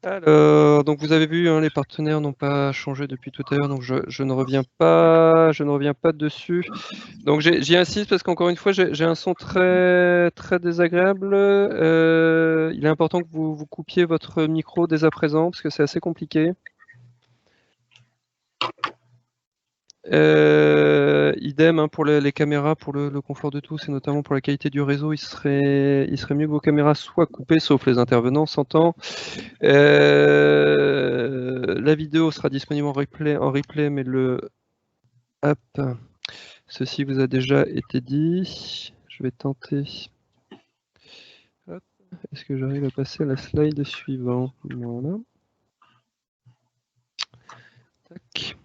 Alors, donc vous avez vu, hein, les partenaires n'ont pas changé depuis tout à l'heure, donc je ne reviens pas dessus. Donc j'y insiste parce qu'encore une fois, j'ai un son très très désagréable. Il est important que vous coupiez votre micro dès à présent parce que c'est assez compliqué. Idem, hein, pour les caméras, pour le confort de tous et notamment pour la qualité du réseau, il serait mieux que vos caméras soient coupées, sauf les intervenants, s'entend. La vidéo sera disponible en replay, mais hop, ceci vous a déjà été dit. Je vais tenter. Hop, est-ce que j'arrive à passer à la slide suivante? Voilà. Tac.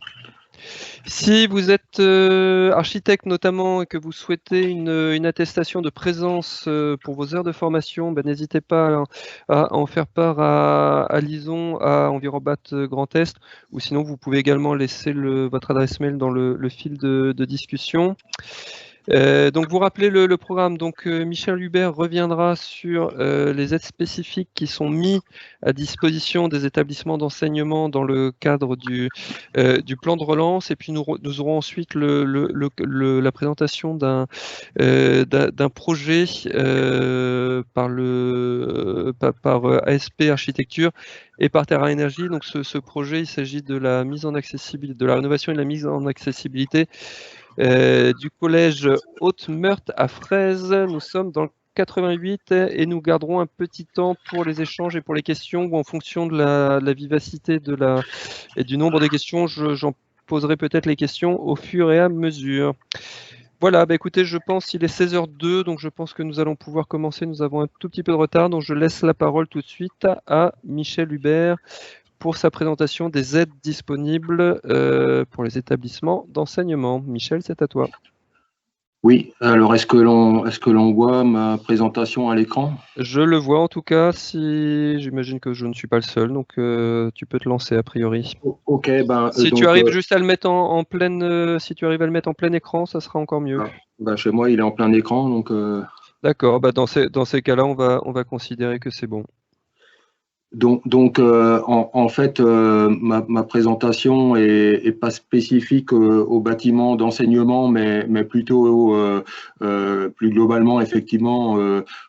Si vous êtes architecte notamment et que vous souhaitez une attestation de présence pour vos heures de formation, ben, n'hésitez pas à en faire part à Lison, à Envirobat Grand Est, ou sinon vous pouvez également laisser votre adresse mail dans le fil de discussion. Donc vous rappelez le programme. Donc Michel Hubert reviendra sur les aides spécifiques qui sont mises à disposition des établissements d'enseignement dans le cadre du plan de relance. Et puis nous aurons ensuite la présentation d'un projet par ASP Architecture et par Terra Énergie. Donc ce projet, il s'agit de la mise en accessibilité, de la rénovation et de la mise en accessibilité du collège Haute-Meurthe à Fraise. Nous sommes dans le 88 et nous garderons un petit temps pour les échanges et pour les questions ou en fonction de la vivacité et du nombre des questions, j'en poserai peut-être les questions au fur et à mesure. Voilà, bah écoutez, je pense qu'il est 16h02, donc je pense que nous allons pouvoir commencer. Nous avons un tout petit peu de retard, donc je laisse la parole tout de suite à Michel Hubert pour sa présentation des aides disponibles pour les établissements d'enseignement. Michel, c'est à toi. Oui, alors est-ce que l'on voit ma présentation à l'écran? Je le vois en tout cas, si j'imagine que je ne suis pas le seul, donc tu peux te lancer a priori. Ok, ben Si tu donc arrives juste à le mettre en pleine, si tu arrives à le mettre en plein écran, ça sera encore mieux. chez moi il est en plein écran, donc D'accord, bah dans ces cas-là, on va considérer que c'est bon. en fait, ma présentation est pas spécifique au bâtiment d'enseignement, mais plutôt plus globalement, effectivement,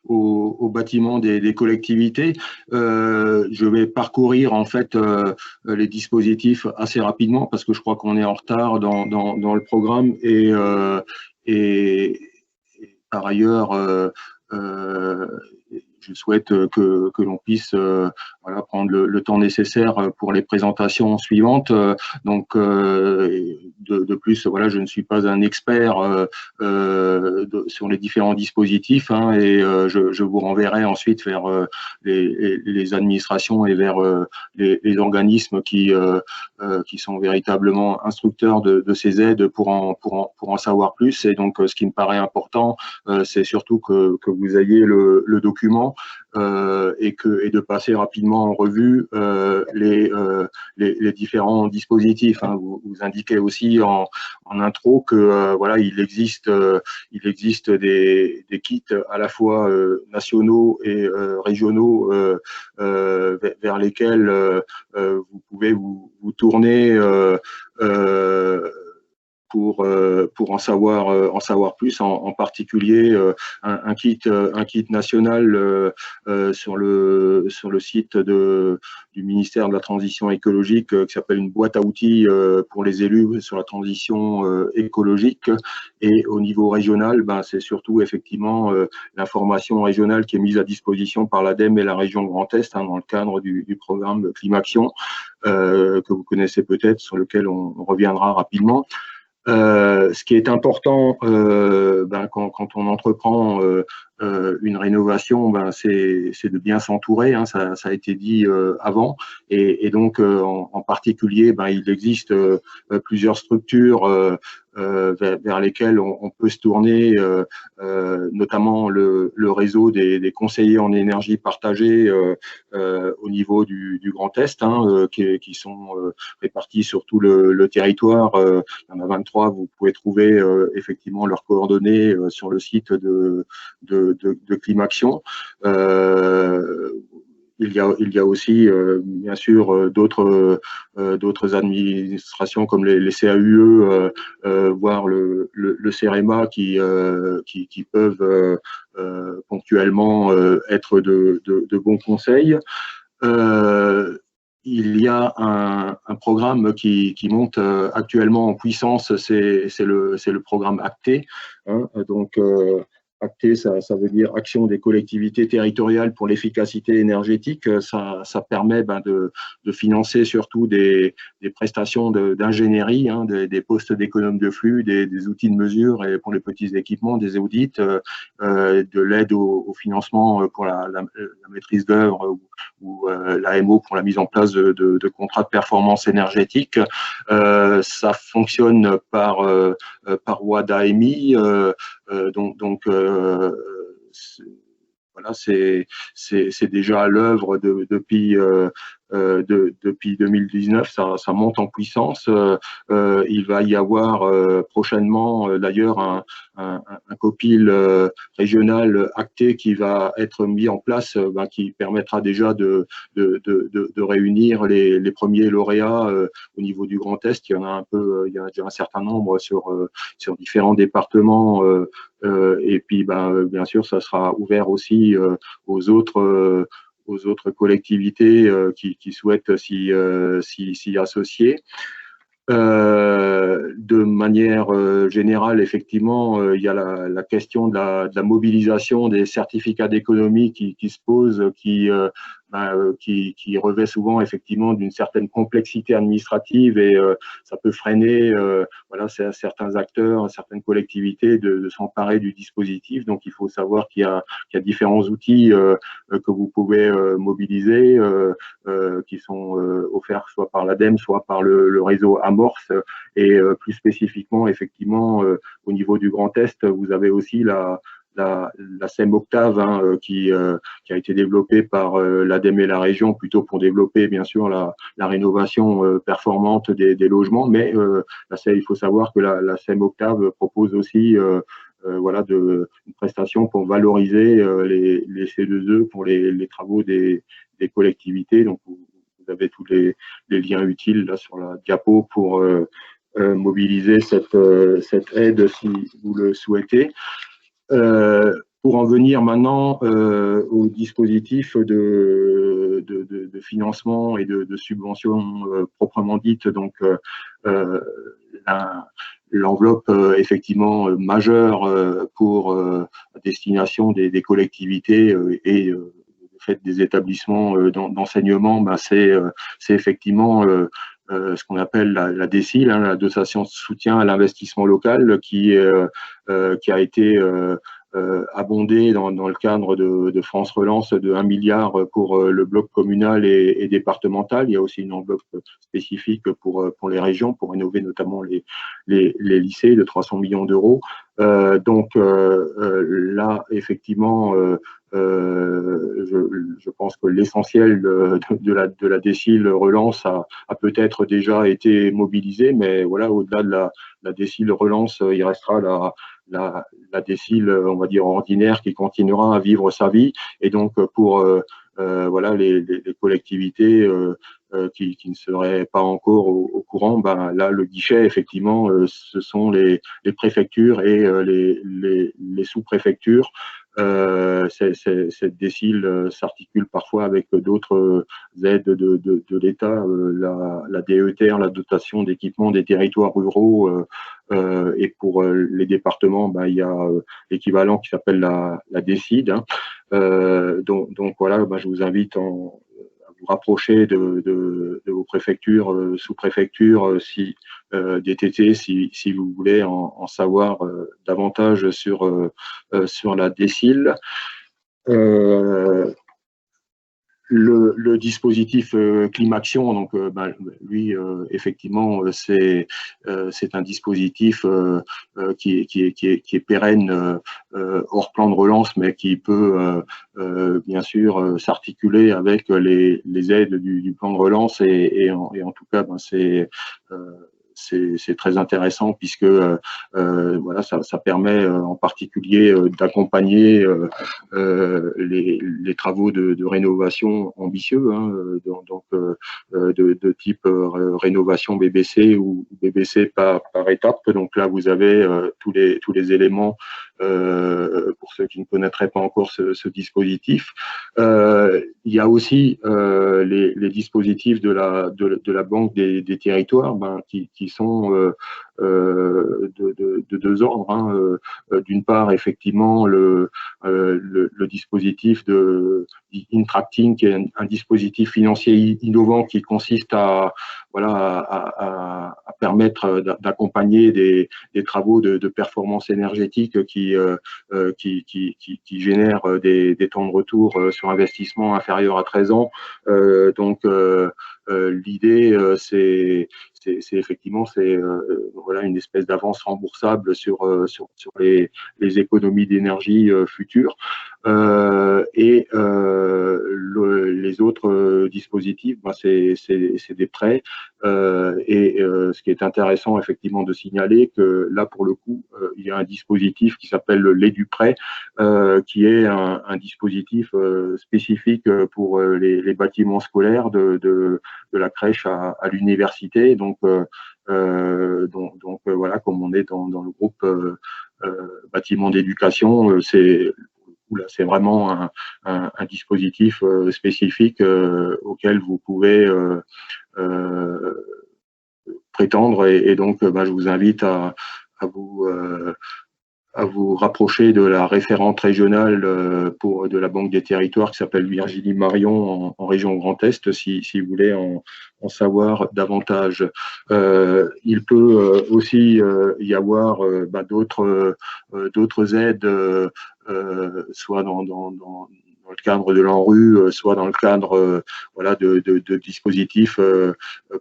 au bâtiment des collectivités. Je vais parcourir en fait les dispositifs assez rapidement parce que je crois qu'on est en retard dans le programme et par ailleurs, je souhaite que l'on puisse voilà, prendre le temps nécessaire pour les présentations suivantes. Donc, de plus, voilà, je ne suis pas un expert sur les différents dispositifs hein, et je vous renverrai ensuite vers les administrations et vers les organismes qui sont véritablement instructeurs de ces aides pour en savoir plus. Et donc, ce qui me paraît important, c'est surtout que vous ayez le document et de passer rapidement en revue les différents dispositifs. Hein. Vous indiquez aussi en intro que voilà, il existe des kits à la fois nationaux et régionaux vers lesquels vous pouvez vous tourner pour en savoir plus, en particulier un kit national sur le site du ministère de la Transition écologique qui s'appelle une boîte à outils pour les élus sur la transition écologique. Et au niveau régional, ben, c'est surtout effectivement l'information régionale qui est mise à disposition par l'ADEME et la région Grand Est hein, dans le cadre du programme Climaction que vous connaissez peut-être, sur lequel on reviendra rapidement. Ce qui est important ben, quand on entreprend une rénovation, ben, c'est de bien s'entourer, hein, ça a été dit avant, et donc en particulier, ben, il existe plusieurs structures vers lesquelles on peut se tourner, notamment le réseau des conseillers en énergie partagée au niveau du Grand Est, hein, qui sont répartis sur tout le territoire. Il y en a 23, vous pouvez trouver effectivement leurs coordonnées sur le site de Climaction. il y a aussi, bien sûr, d'autres administrations comme les CAUE, voire le CEREMA qui peuvent ponctuellement être de bons conseils. Il y a un programme qui monte actuellement en puissance, c'est le programme ACTE. Hein, donc, ACTE, ça veut dire Action des collectivités territoriales pour l'efficacité énergétique. Ça permet de financer surtout des prestations d'ingénierie, hein, des postes d'économes de flux, des outils de mesure et pour les petits équipements, des audits, de l'aide au financement pour la maîtrise d'œuvre ou l'AMO pour la mise en place de contrats de performance énergétique. Ça fonctionne par voie d'AMI. Donc voilà, c'est déjà à l'œuvre depuis 2019, ça monte en puissance. Il va y avoir prochainement d'ailleurs un COPIL régional acté qui va être mis en place, qui permettra déjà de réunir les premiers lauréats au niveau du Grand Est. Il y en a un peu, il y a déjà un certain nombre sur différents départements. Et puis, bien sûr, ça sera ouvert aussi aux autres collectivités qui souhaitent s'y associer. De manière générale, effectivement, il y a la question de la mobilisation des certificats d'économie qui se pose, qui revêt souvent effectivement d'une certaine complexité administrative et ça peut freiner voilà, certains acteurs, certaines collectivités de s'emparer du dispositif. Donc il faut savoir qu'il y a différents outils que vous pouvez mobiliser, qui sont offerts soit par l'ADEME, soit par le réseau Amorce, et plus spécifiquement effectivement au niveau du Grand Est, vous avez aussi la SEM Octave, hein, qui a été développée par l'ADEME et la région, plutôt pour développer bien sûr la rénovation performante des logements, mais il faut savoir que la SEM Octave propose aussi voilà, une prestation pour valoriser les C2E pour les travaux des collectivités. Donc vous avez tous les liens utiles là sur la diapo pour mobiliser cette aide si vous le souhaitez. Pour en venir maintenant au dispositif de financement et de subvention proprement dite, donc l'enveloppe effectivement majeure pour à destination des collectivités et fait des établissements d'enseignement, c'est effectivement ce qu'on appelle la DSIL, hein, la dotation de soutien à l'investissement local, qui a été abondé dans le cadre de France Relance de 1 milliard pour le bloc communal et départemental. Il y a aussi une enveloppe spécifique pour les régions, pour rénover notamment les lycées de 300 millions d'euros. Donc là, effectivement, je pense que l'essentiel de la DSIL relance a peut-être déjà été mobilisé, mais voilà, au-delà de la DSIL relance, il restera la DSIL, on va dire, ordinaire, qui continuera à vivre sa vie. Et donc, pour voilà, les collectivités qui ne seraient pas encore au courant, là, le guichet, effectivement, ce sont les préfectures et les sous-préfectures. Cette DSIL s'articule parfois avec d'autres aides de l'État, la DETR, la dotation d'équipement des territoires ruraux, et pour les départements, il y a l'équivalent qui s'appelle la DSID. Hein. Donc voilà, je vous invite à vous rapprocher de vos préfectures, sous-préfectures, DTT, si vous voulez en savoir davantage sur la DSIL. Le dispositif Climaction, donc lui, effectivement, c'est un dispositif qui est pérenne hors plan de relance, mais qui peut bien sûr s'articuler avec les aides du plan de relance, et en tout cas, c'est c'est très intéressant puisque voilà, ça permet en particulier d'accompagner les travaux de rénovation ambitieux, hein, donc de type rénovation BBC ou BBC par étape. Donc là, vous avez tous les éléments pour ceux qui ne connaîtraient pas encore ce dispositif. Il y a aussi les dispositifs de la Banque des territoires qui sont de deux ordres. Hein. D'une part, effectivement, le dispositif de Intracting, qui est un dispositif financier innovant qui consiste à permettre d'accompagner des travaux de performance énergétique qui génèrent des temps de retour sur investissement inférieurs à 13 ans. Donc, l'idée, c'est effectivement voilà, une espèce d'avance remboursable sur les économies d'énergie futures. Et les autres dispositifs, c'est des prêts. Ce qui est intéressant effectivement de signaler que là, pour le coup, il y a un dispositif qui s'appelle l'EduPrêt, qui est un dispositif spécifique pour les bâtiments scolaires de la crèche à l'université. Donc voilà, comme on est dans le groupe bâtiment d'éducation, c'est vraiment un dispositif spécifique auquel vous pouvez prétendre, et donc je vous invite à vous rapprocher de la référente régionale de la Banque des territoires qui s'appelle Virginie Marion en région Grand Est, si vous voulez en savoir davantage. Il peut aussi y avoir d'autres aides, soit dans le cadre de l'ANRU, soit dans le cadre voilà, de dispositifs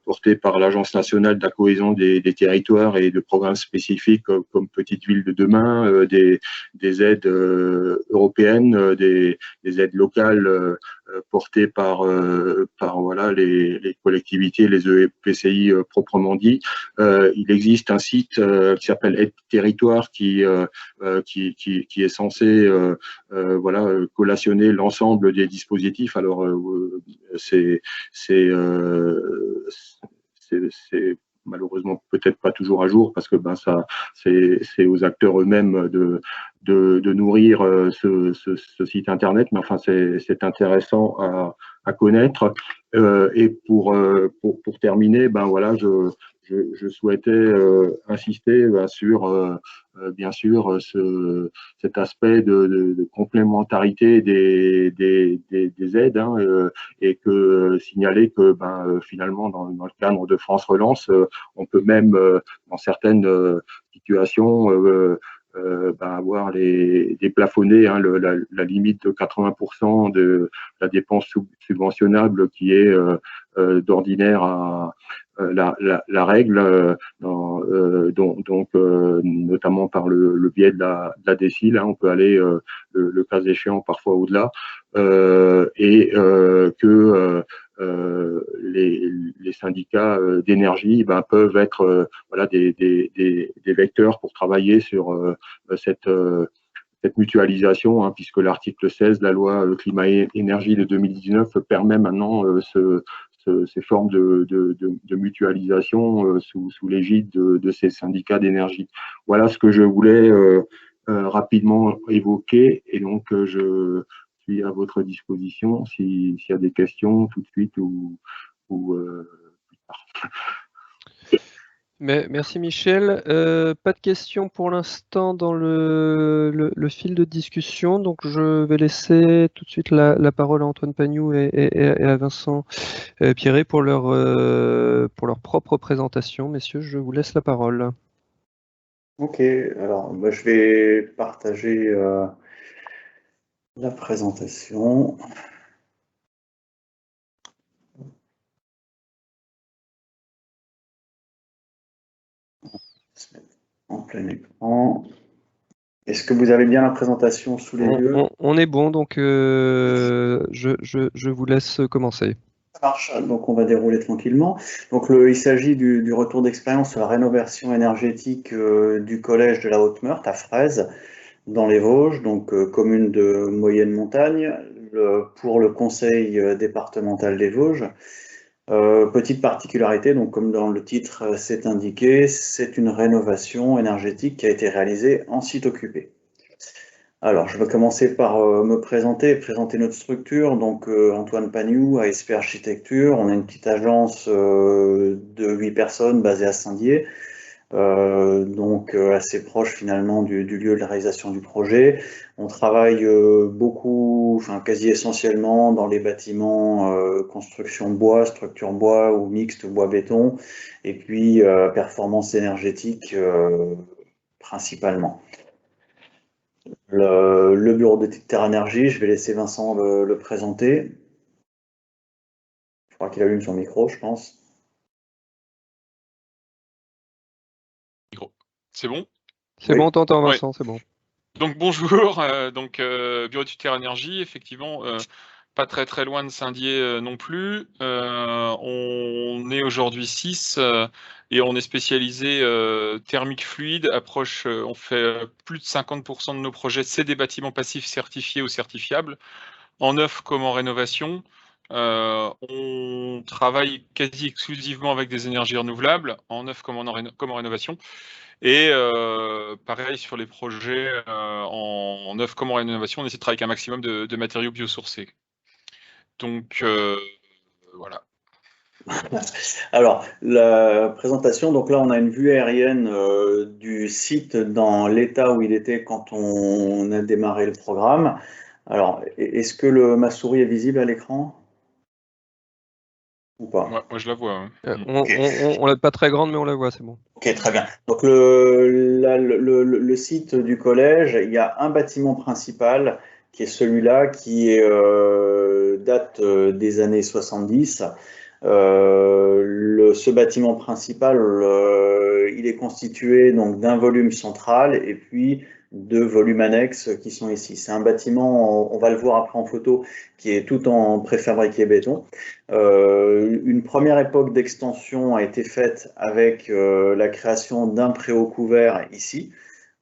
portés par l'Agence nationale de la cohésion des territoires et de programmes spécifiques comme Petite Ville de demain, des aides européennes, des aides locales portées par voilà, les collectivités, les EPCI proprement dit. Il existe un site qui s'appelle Aide Territoire qui est censé voilà, collationner l'ensemble des dispositifs. Alors c'est malheureusement peut-être pas toujours à jour parce que c'est aux acteurs eux-mêmes de nourrir ce site internet, mais enfin c'est intéressant à connaître. Et pour terminer, voilà, je souhaitais insister sur bien sûr cet aspect de complémentarité des aides, hein, et que signaler que finalement dans le cadre de France Relance, on peut même dans certaines situations avoir déplafonner hein, la limite de 80% de la dépense subventionnable qui est d'ordinaire à la règle, donc notamment par le biais de la décile, hein, on peut aller le cas échéant parfois au-delà, et que les syndicats d'énergie peuvent être voilà, des vecteurs pour travailler sur cette mutualisation, hein, puisque l'article 16 de la loi climat-énergie de 2019 permet maintenant ces formes de mutualisation sous l'égide de ces syndicats d'énergie. Voilà ce que je voulais rapidement évoquer, et donc je suis à votre disposition s'il y a des questions tout de suite ou plus tard. Merci Michel. Pas de questions pour l'instant dans le fil de discussion, donc je vais laisser tout de suite la parole à Antoine Pagnoux et à Vincent Pierret pour leur propre présentation. Messieurs, je vous laisse la parole. Ok, alors je vais partager la présentation. En plein écran. Est-ce que vous avez bien la présentation sous les yeux? On est bon, donc je vous laisse commencer. Ça marche, donc on va dérouler tranquillement. Donc il s'agit du retour d'expérience sur la rénovation énergétique du collège de la Haute-Meurthe à Fraise, dans les Vosges, donc commune de moyenne montagne, pour le conseil départemental des Vosges. Petite particularité, donc comme dans le titre c'est indiqué, c'est une rénovation énergétique qui a été réalisée en site occupé. Alors, je vais commencer par me présenter notre structure. Donc, Antoine Pagnoux, ASP Architecture. On est une petite agence de 8 personnes basée à Saint-Dié, donc assez proche finalement du lieu de la réalisation du projet. On travaille beaucoup, enfin quasi essentiellement dans les bâtiments construction bois, structure bois ou mixte bois-béton, et puis performance énergétique principalement. Le bureau de Terra Énergie, je vais laisser Vincent le présenter. Je crois qu'il allume son micro, je pense. C'est bon? C'est Oui. bon, t'entends Vincent, c'est bon. Donc bonjour, bureau du Terra Énergie, effectivement, pas très loin de Saint-Dié non plus. On est aujourd'hui 6 et on est spécialisé thermique fluide, on fait plus de 50% de nos projets, c'est des bâtiments passifs certifiés ou certifiables, en neuf comme en rénovation. On travaille quasi exclusivement avec des énergies renouvelables, en neuf comme en rénovation. Et pareil sur les projets en neuf comme en rénovation, on essaie de travailler avec un maximum de matériaux biosourcés. Donc voilà. Alors, la présentation, donc là on a une vue aérienne du site dans l'état où il était quand on a démarré le programme. Alors, est-ce que ma souris est visible à l'écran ou pas? Moi je la vois. Hein. On l'a pas très grande, mais on la voit, c'est bon. Ok, très bien. Donc le site du collège, il y a un bâtiment principal qui est celui-là, qui date des années 70. Ce bâtiment principal, il est constitué donc d'un volume central et puis deux volumes annexes qui sont ici. C'est un bâtiment, on va le voir après en photo, qui est tout en préfabriqué béton. Une première époque d'extension a été faite avec la création d'un préau couvert ici.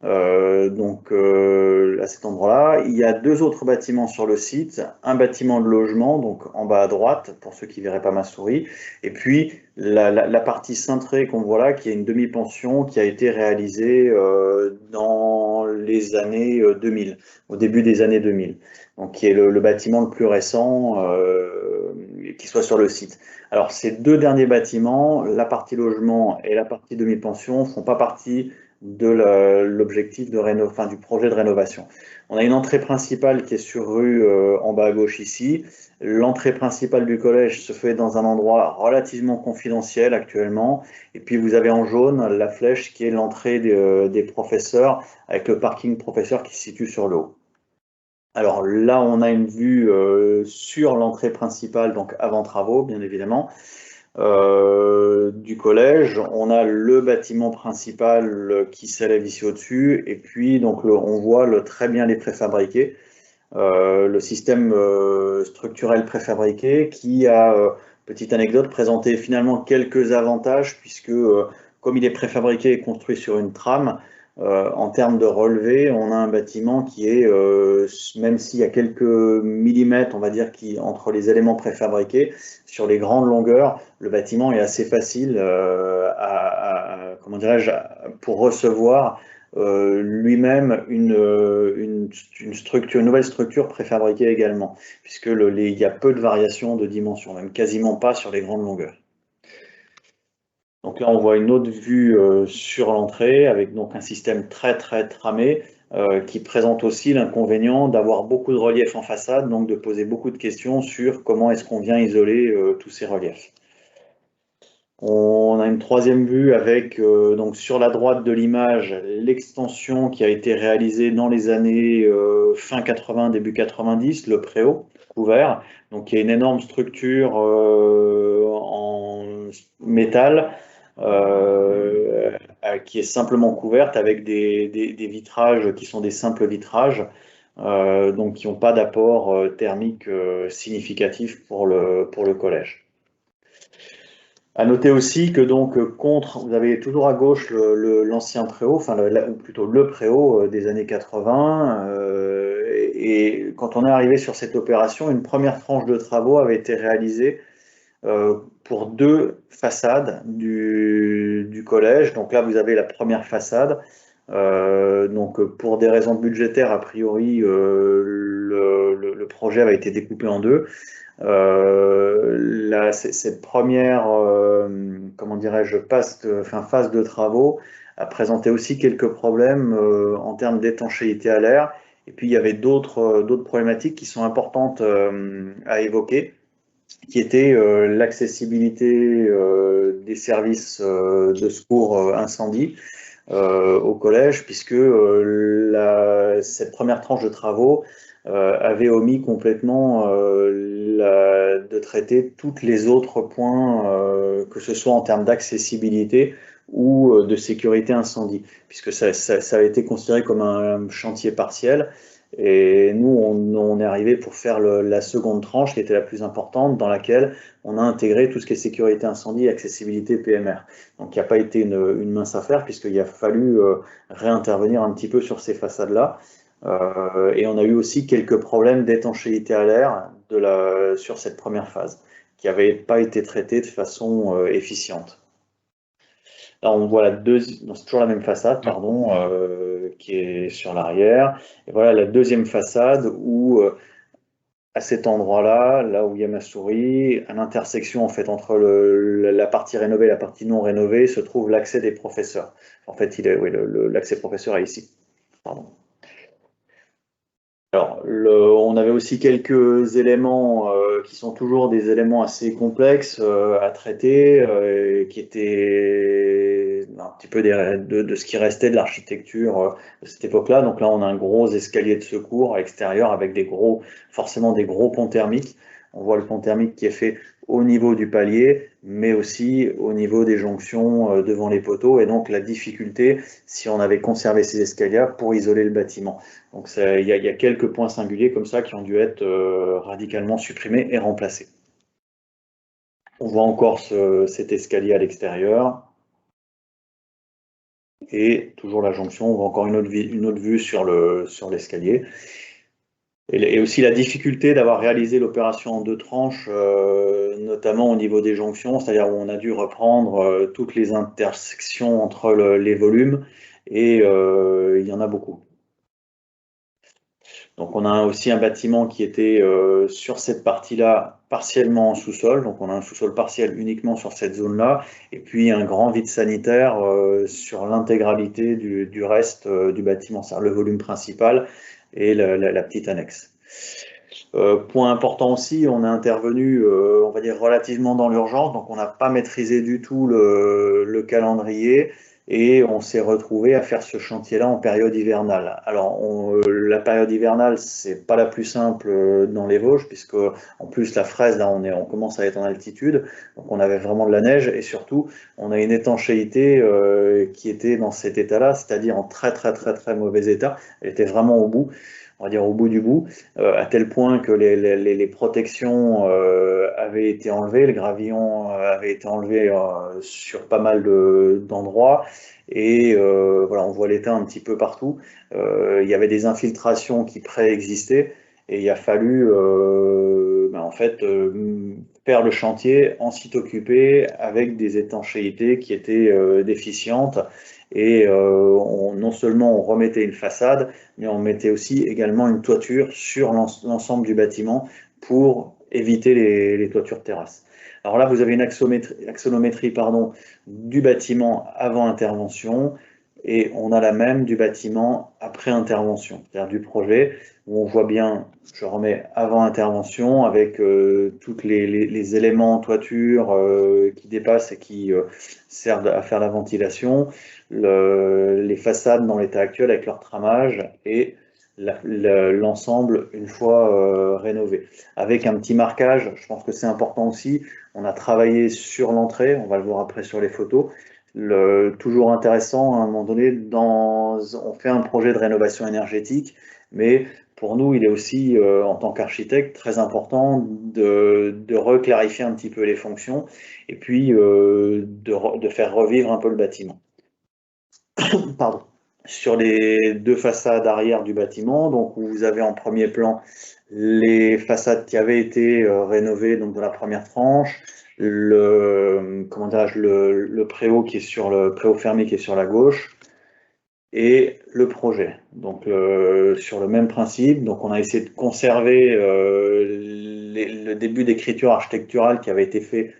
À cet endroit-là, il y a deux autres bâtiments sur le site, un bâtiment de logement, donc en bas à droite, pour ceux qui ne verraient pas ma souris, et puis la partie cintrée qu'on voit là, qui est une demi-pension qui a été réalisée dans les années 2000, au début des années 2000, donc qui est le bâtiment le plus récent qui soit sur le site. Alors ces deux derniers bâtiments, la partie logement et la partie demi-pension, ne font pas partie de l'objectif du projet de rénovation. On a une entrée principale qui est sur rue en bas à gauche ici. L'entrée principale du collège se fait dans un endroit relativement confidentiel actuellement. Et puis vous avez en jaune la flèche qui est l'entrée des professeurs avec le parking professeur qui se situe sur le haut. Alors là, on a une vue sur l'entrée principale, donc avant travaux, bien évidemment. Du collège, on a le bâtiment principal qui s'élève ici au-dessus, et puis donc on voit très bien les préfabriqués, le système structurel préfabriqué qui a, petite anecdote, présenté finalement quelques avantages puisque comme il est préfabriqué et construit sur une trame, en termes de relevé, on a un bâtiment qui est, même s'il y a quelques millimètres, on va dire, entre les éléments préfabriqués, sur les grandes longueurs, le bâtiment est assez facile comment dirais-je, pour recevoir lui-même une nouvelle structure préfabriquée également, puisque il y a peu de variations de dimension, même quasiment pas sur les grandes longueurs. Donc là, on voit une autre vue sur l'entrée avec donc un système très tramé qui présente aussi l'inconvénient d'avoir beaucoup de relief en façade, donc de poser beaucoup de questions sur comment est-ce qu'on vient isoler tous ces reliefs. On a une troisième vue avec donc sur la droite de l'image l'extension qui a été réalisée dans les années fin 80, début 90, le préau couvert. Donc il y a une énorme structure en métal qui est simplement couverte avec des vitrages qui sont des simples vitrages donc qui n'ont pas d'apport thermique significatif pour le collège. À noter aussi que donc vous avez toujours à gauche l'ancien préau, enfin ou plutôt le préau des années 80. Et quand on est arrivé sur cette opération, une première tranche de travaux avait été réalisée pour 2 façades du collège. Donc là, vous avez la première façade. Donc pour des raisons budgétaires, a priori, le projet avait été découpé en 2. Cette première, comment dirais-je, phase de travaux a présenté aussi quelques problèmes en termes d'étanchéité à l'air. Et puis il y avait d'autres problématiques qui sont importantes à évoquer, qui étaient l'accessibilité des services de secours incendie au collège, puisque cette première tranche de travaux avait omis complètement de traiter tous les autres points, que ce soit en termes d'accessibilité ou de sécurité incendie, puisque ça a été considéré comme un chantier partiel. Et nous, on est arrivé pour faire la seconde tranche, qui était la plus importante, dans laquelle on a intégré tout ce qui est sécurité incendie et accessibilité PMR. Donc, il n'y a pas été une mince affaire, puisqu'il a fallu réintervenir un petit peu sur ces façades-là. Et on a eu aussi quelques problèmes d'étanchéité à l'air sur cette première phase, qui n'avaient pas été traités de façon efficiente. Là, on voit c'est toujours la même façade, pardon, qui est sur l'arrière. Et voilà la deuxième façade où, à cet endroit-là, là où il y a ma souris, à l'intersection en fait entre la partie rénovée et la partie non rénovée, se trouve l'accès des professeurs. En fait, l'accès professeur est ici. Pardon. Alors, on avait aussi quelques éléments qui sont toujours des éléments assez complexes à traiter, qui étaient un petit peu de ce qui restait de l'architecture de cette époque-là. Donc là, on a un gros escalier de secours à l'extérieur avec forcément des gros ponts thermiques. On voit le pont thermique qui est fait au niveau du palier, mais aussi au niveau des jonctions devant les poteaux, et donc la difficulté, si on avait conservé ces escaliers, pour isoler le bâtiment. Donc il y a quelques points singuliers comme ça qui ont dû être radicalement supprimés et remplacés. On voit encore cet escalier à l'extérieur. Et toujours la jonction, on voit encore une autre vue sur l'escalier. Et aussi la difficulté d'avoir réalisé l'opération en 2 tranches, notamment au niveau des jonctions, c'est-à-dire où on a dû reprendre toutes les intersections entre les volumes, et il y en a beaucoup. Donc on a aussi un bâtiment qui était sur cette partie-là partiellement en sous-sol, donc on a un sous-sol partiel uniquement sur cette zone-là, et puis un grand vide sanitaire sur l'intégralité du reste du bâtiment, c'est-à-dire le volume principal et la petite annexe. Point important aussi, on a intervenu, on va dire, relativement dans l'urgence, donc on n'a pas maîtrisé du tout le calendrier, et on s'est retrouvé à faire ce chantier-là en période hivernale. Alors, la période hivernale, c'est pas la plus simple dans les Vosges, puisque en plus la fraise, là, on commence à être en altitude, donc on avait vraiment de la neige, et surtout, on a une étanchéité qui était dans cet état-là, c'est-à-dire en très très très très mauvais état. Elle était vraiment au bout, on va dire au bout du bout, à tel point que les protections avaient été enlevées, le gravillon avait été enlevé sur pas mal d'endroits, et voilà, on voit l'état un petit peu partout. Il y avait des infiltrations qui préexistaient, et il a fallu en fait faire le chantier en site occupé avec des étanchéités qui étaient déficientes. Et non seulement on remettait une façade, mais on mettait aussi également une toiture sur l'ensemble du bâtiment pour éviter les toitures terrasses. Alors là, vous avez une axonométrie du bâtiment avant intervention, et on a la même du bâtiment après intervention, c'est-à-dire du projet, où on voit bien, je remets avant intervention, avec tous les éléments en toiture qui dépassent et qui servent à faire la ventilation, les façades dans l'état actuel avec leur tramage, et l'ensemble une fois rénové. Avec un petit marquage, je pense que c'est important aussi, on a travaillé sur l'entrée, on va le voir après sur les photos. Toujours intéressant, à un moment donné, on fait un projet de rénovation énergétique, mais pour nous, il est aussi, en tant qu'architecte, très important de reclarifier un petit peu les fonctions et puis de faire revivre un peu le bâtiment. Pardon. Sur les deux façades arrière du bâtiment, donc vous avez en premier plan les façades qui avaient été rénovées, donc de la première tranche, le préau qui est sur le préau fermé qui est sur la gauche, et le projet. Donc sur le même principe, donc on a essayé de conserver le début d'écriture architecturale qui avait été fait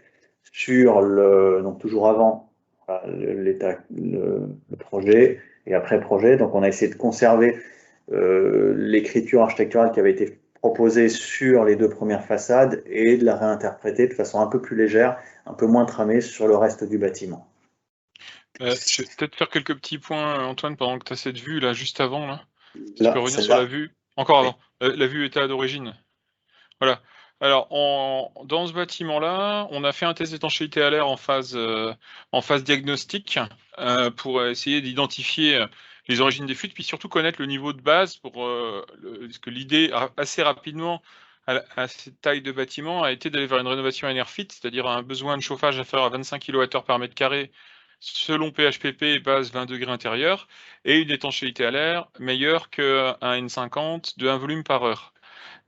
sur donc toujours avant le projet et après projet. Donc on a essayé de conserver l'écriture architecturale qui avait été proposée sur les deux premières façades et de la réinterpréter de façon un peu plus légère, un peu moins tramée sur le reste du bâtiment. Je vais peut-être faire quelques petits points, Antoine, pendant que tu as cette vue là, juste avant. Là. Tu Là, peux revenir sur la vue. Encore avant. La vue était d'origine. Voilà. Alors, dans ce bâtiment-là, on a fait un test d'étanchéité à l'air en phase diagnostique pour essayer d'identifier les origines des fuites, puis surtout connaître le niveau de base parce que l'idée, assez rapidement, à cette taille de bâtiment, a été d'aller vers une rénovation EnerFit, c'est-à-dire un besoin de chauffage inférieur à 25 kWh par mètre carré selon PHPP base 20 degrés intérieur, et une étanchéité à l'air meilleure qu'un N50 de 1 volume par heure.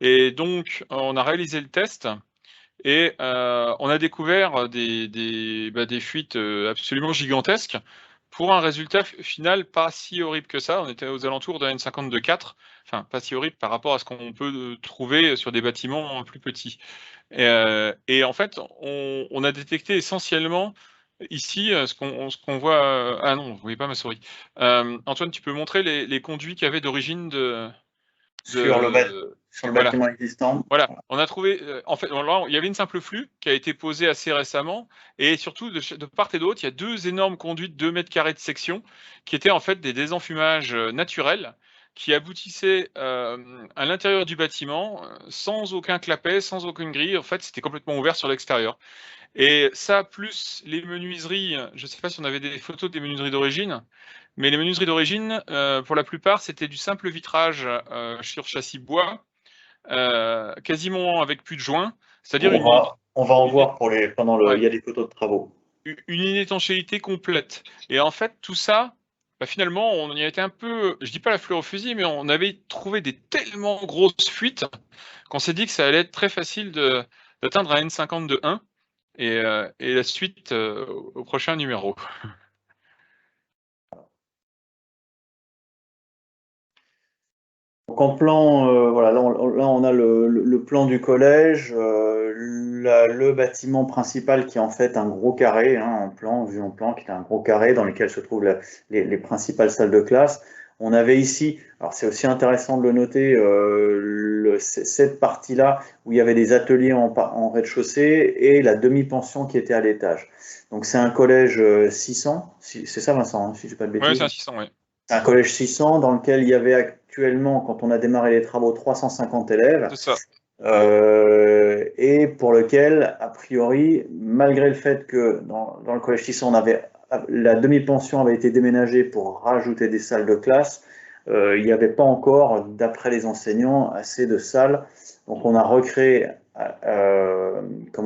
Et donc, on a réalisé le test et on a découvert des fuites absolument gigantesques pour un résultat final pas si horrible que ça. On était aux alentours d'un N50 de 4, enfin pas si horrible par rapport à ce qu'on peut trouver sur des bâtiments plus petits. Et en fait, on a détecté essentiellement ici ce qu'on voit. Ah non, vous ne voyez pas ma souris. Antoine, tu peux montrer les conduits qu'il y avait d'origine sur le bâtiment existant. Voilà, on a trouvé, en fait, là, il y avait une simple flux qui a été posée assez récemment, et surtout de part et d'autre, il y a deux énormes conduits de 2 mètres carrés de section, qui étaient en fait des désenfumages naturels, qui aboutissaient à l'intérieur du bâtiment, sans aucun clapet, sans aucune grille. En fait, c'était complètement ouvert sur l'extérieur. Et ça, plus les menuiseries, je ne sais pas si on avait des photos des menuiseries d'origine, mais les menuiseries d'origine, pour la plupart, c'était du simple vitrage sur châssis bois, quasiment avec plus de joints, c'est-à-dire on va en voir il y a des photos de travaux. Une inétanchéité complète. Et en fait, tout ça, finalement, on y a été un peu, je dis pas la fleur au fusil, mais on avait trouvé des tellement grosses fuites qu'on s'est dit que ça allait être très facile d'atteindre un N50 de 1 et la suite au prochain numéro. Donc en plan, voilà, là on a le plan du collège, le bâtiment principal qui est en fait un gros carré, hein, vu en plan, qui est un gros carré dans lequel se trouvent les principales salles de classe. On avait ici, alors c'est aussi intéressant de le noter, cette partie-là où il y avait des ateliers en rez-de-chaussée et la demi-pension qui était à l'étage. Donc c'est un collège 600, c'est ça Vincent, hein, si je ne dis pas de bêtises. Oui, c'est un 600, oui. Un collège 600 dans lequel il y avait actuellement, quand on a démarré les travaux, 350 élèves. C'est ça. Et pour lequel, a priori, malgré le fait que dans le collège 600, la demi-pension avait été déménagée pour rajouter des salles de classe, il n'y avait pas encore, d'après les enseignants, assez de salles. Donc on a recréé, dans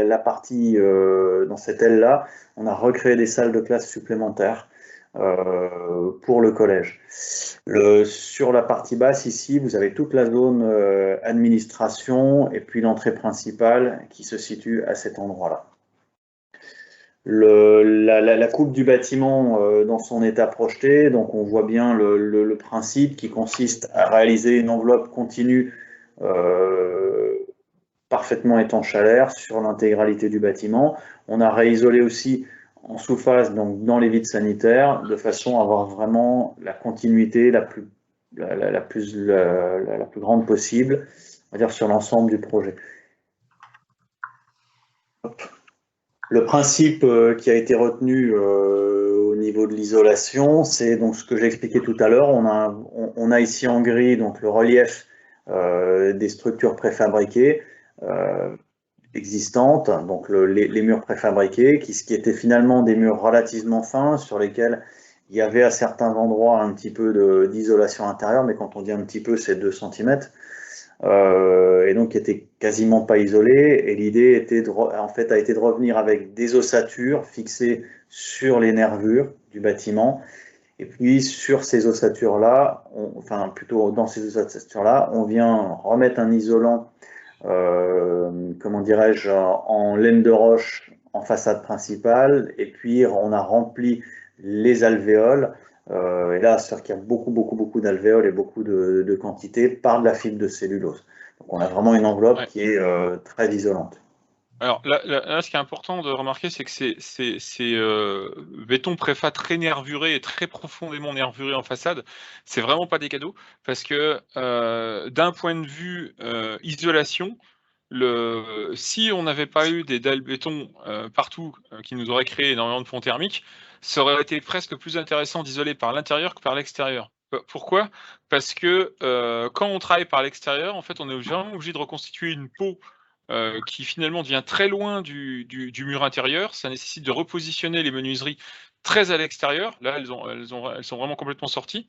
la partie, dans cette aile-là, on a recréé des salles de classe supplémentaires pour le collège. Sur la partie basse, ici, vous avez toute la zone administration et puis l'entrée principale qui se situe à cet endroit-là. La coupe du bâtiment dans son état projeté, donc on voit bien le principe qui consiste à réaliser une enveloppe continue parfaitement étanche à l'air sur l'intégralité du bâtiment. On a réisolé aussi en sous-phase, donc dans les vides sanitaires, de façon à avoir vraiment la continuité la plus grande possible, on va dire, sur l'ensemble du projet. Hop. Le principe qui a été retenu au niveau de l'isolation, c'est donc ce que j'ai expliqué tout à l'heure. On a ici en gris donc le relief des structures préfabriquées existantes, donc les murs préfabriqués, qui étaient finalement des murs relativement fins sur lesquels Il y avait à certains endroits un petit peu d'isolation intérieure, mais quand on dit un petit peu, c'est 2 cm. Et donc qui était quasiment pas isolé. Et l'idée était en fait, a été de revenir avec des ossatures fixées sur les nervures du bâtiment. Et puis sur ces ossatures-là, enfin plutôt dans ces ossatures-là, on vient remettre un isolant, comment dirais-je, en laine de roche en façade principale. Et puis on a rempli les alvéoles. Et là, c'est-à-dire qu'il y a beaucoup d'alvéoles et beaucoup de quantité par de la fibre de cellulose. Donc on a vraiment une enveloppe qui est très isolante. Alors là, ce qui est important de remarquer, c'est que c'est béton préfa très nervuré et très profondément nervuré en façade. C'est vraiment pas des cadeaux parce que d'un point de vue isolation, si on n'avait pas eu des dalles béton partout qui nous auraient créé énormément de fonds thermiques, ça aurait été presque plus intéressant d'isoler par l'intérieur que par l'extérieur. Pourquoi? Parce que quand on travaille par l'extérieur, en fait, on est vraiment obligé de reconstituer une peau qui finalement devient très loin du mur intérieur. Ça nécessite de repositionner les menuiseries très à l'extérieur. Là, elles sont vraiment complètement sorties.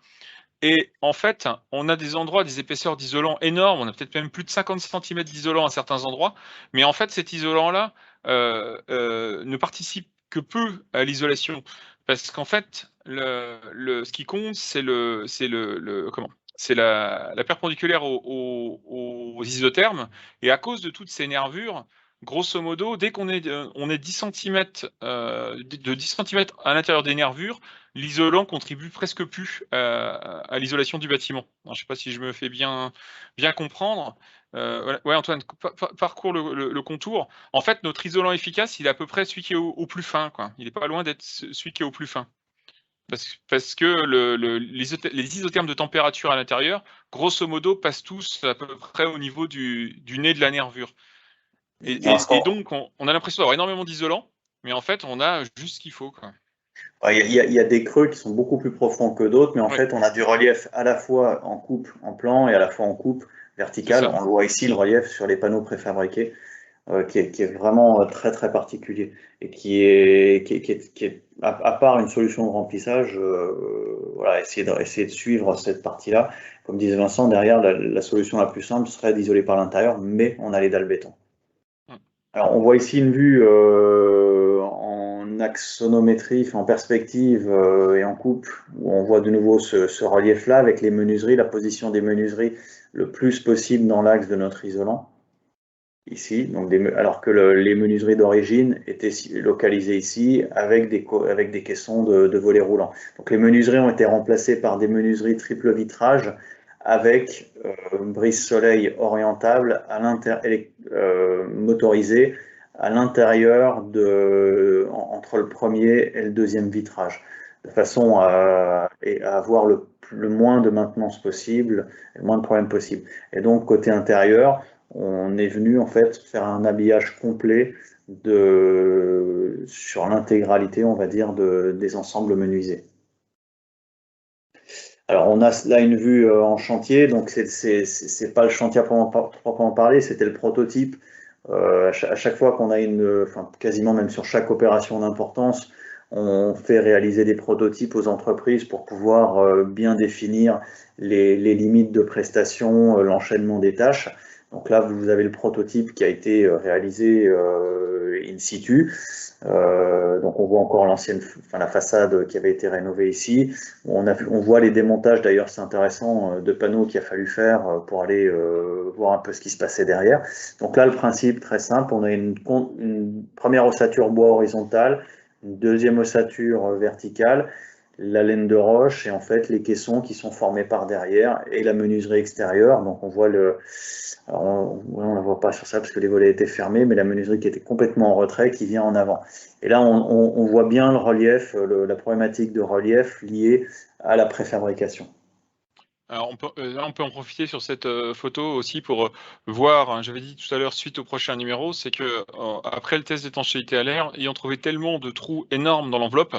Et en fait, on a des endroits, des épaisseurs d'isolant énormes. On a peut-être même plus de 50 cm d'isolant à certains endroits. Mais en fait, cet isolant-là ne participe que peu à l'isolation. Parce qu'en fait, ce qui compte, c'est c'est la perpendiculaire aux isothermes. Et à cause de toutes ces nervures, grosso modo, dès qu'on est, on est 10 cm, de 10 cm à l'intérieur des nervures, l'isolant contribue presque plus à l'isolation du bâtiment. Alors, je ne sais pas si je me fais bien comprendre. Voilà. Ouais, Antoine, parcours le contour. En fait, notre isolant efficace, il est à peu près celui qui est au plus fin, quoi. Il n'est pas loin d'être celui qui est au plus fin. Parce que les isothermes de température à l'intérieur, grosso modo, passent tous à peu près au niveau du nez de la nervure. Et donc, on a l'impression d'avoir énormément d'isolant, mais en fait, on a juste ce qu'il faut, quoi. Il y a des creux qui sont beaucoup plus profonds que d'autres, mais en fait, on a du relief à la fois en coupe en plan et à la fois en coupe verticale. On voit ici le relief sur les panneaux préfabriqués, qui est vraiment très particulier et qui est à part une solution de remplissage, voilà, essayer de suivre cette partie-là. Comme disait Vincent, derrière, la solution la plus simple serait d'isoler par l'intérieur, mais on a les dalles béton. Alors, on voit ici une vue en axonométrie, en perspective et en coupe, où on voit de nouveau ce relief-là avec les menuiseries, la position des menuiseries le plus possible dans l'axe de notre isolant. Ici, donc alors que les menuiseries d'origine étaient localisées ici avec des caissons de volets roulants. Donc les menuiseries ont été remplacées par des menuiseries triple vitrage avec brise-soleil orientable motorisée à l'intérieur entre le premier et le deuxième vitrage, de façon à avoir le moins de maintenance possible, le moins de problèmes possible. Et donc côté intérieur, on est venu en fait faire un habillage complet sur l'intégralité, on va dire, des ensembles menuisés. Alors on a là une vue en chantier, donc c'est pas le chantier à proprement parler, c'était le prototype. À chaque fois qu'on a quasiment même sur chaque opération d'importance, on fait réaliser des prototypes aux entreprises pour pouvoir bien définir les limites de prestation, l'enchaînement des tâches. Donc là, vous avez le prototype qui a été réalisé in situ. Donc on voit encore la façade qui avait été rénovée ici. On voit les démontages, d'ailleurs c'est intéressant, de panneaux qu'il a fallu faire pour aller voir un peu ce qui se passait derrière. Donc là, le principe très simple, on a une première ossature bois horizontale, une deuxième ossature verticale, la laine de roche et en fait les caissons qui sont formés par derrière et la menuiserie extérieure. Donc on voit alors on ne la voit pas sur ça parce que les volets étaient fermés, mais la menuiserie qui était complètement en retrait qui vient en avant. Et là on voit bien le relief, la problématique de relief liée à la préfabrication. Alors là, on peut en profiter sur cette photo aussi pour voir, hein, j'avais dit tout à l'heure, suite au prochain numéro, c'est que après le test d'étanchéité à l'air, ayant trouvé tellement de trous énormes dans l'enveloppe,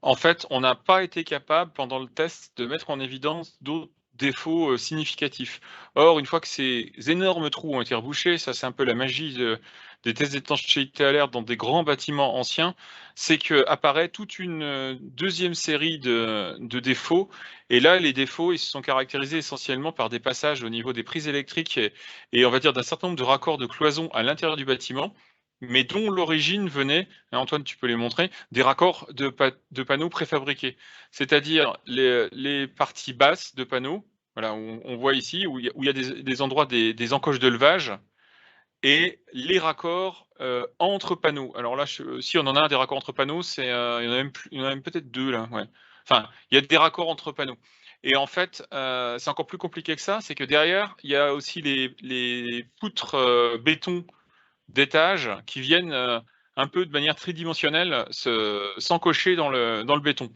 en fait, on n'a pas été capable pendant le test de mettre en évidence d'autres défauts significatifs. Or, une fois que ces énormes trous ont été rebouchés, ça c'est un peu la magie des tests d'étanchéité à l'air dans des grands bâtiments anciens, c'est qu'apparaît toute une deuxième série de défauts. Et là, les défauts, ils se sont caractérisés essentiellement par des passages au niveau des prises électriques et on va dire d'un certain nombre de raccords de cloisons à l'intérieur du bâtiment, mais dont l'origine venait, et Antoine, tu peux les montrer, des raccords de panneaux préfabriqués. C'est-à-dire les parties basses de panneaux, voilà, on voit ici, où il y a des endroits, des encoches de levage, et les raccords entre panneaux. Alors là, si on en a un des raccords entre panneaux, il y en a même peut-être deux là. Ouais. Enfin, il y a des raccords entre panneaux. Et en fait, c'est encore plus compliqué que ça, c'est que derrière, il y a aussi les poutres béton d'étage qui viennent un peu de manière tridimensionnelle s'encocher dans le béton.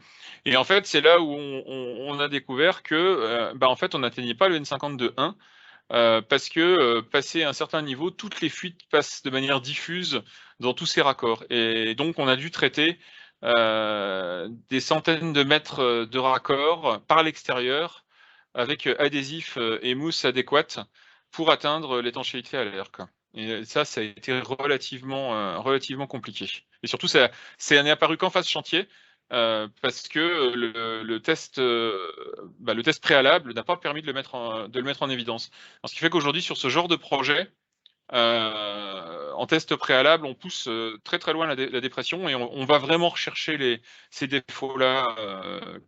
Et en fait, c'est là où on a découvert que en fait, on n'atteignait pas le N52.1 parce que passé un certain niveau, toutes les fuites passent de manière diffuse dans tous ces raccords. Et donc, on a dû traiter des centaines de mètres de raccords par l'extérieur avec adhésif et mousse adéquate pour atteindre l'étanchéité à l'air. Et ça a été relativement compliqué. Et surtout, ça n'est apparu qu'en phase chantier, parce que le test préalable n'a pas permis de le mettre en évidence. Alors, ce qui fait qu'aujourd'hui, sur ce genre de projet, en test préalable, on pousse très très loin la dépression et on va vraiment rechercher ces défauts-là,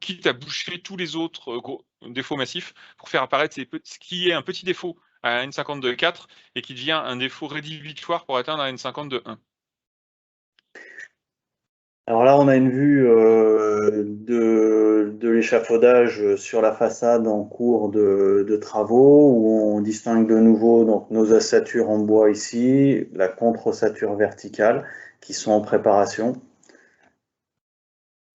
quitte à boucher tous les autres gros défauts massifs pour faire apparaître ce qui est un petit défaut à N52.4 et qui devient un défaut rédhibitoire pour atteindre un N52.1. Alors là, on a une vue de l'échafaudage sur la façade en cours de travaux, où on distingue de nouveau donc, nos ossatures en bois ici, la contre-ossature verticale, qui sont en préparation.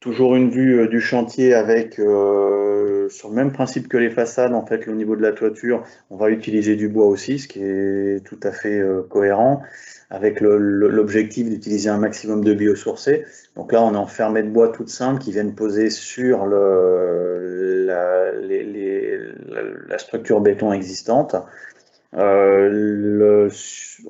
Toujours une vue du chantier avec, sur le même principe que les façades, en fait, au niveau de la toiture, on va utiliser du bois aussi, ce qui est tout à fait cohérent, avec l'objectif d'utiliser un maximum de biosourcés. Donc là, on est enfermé de bois toutes simples qui viennent poser sur la structure béton existante.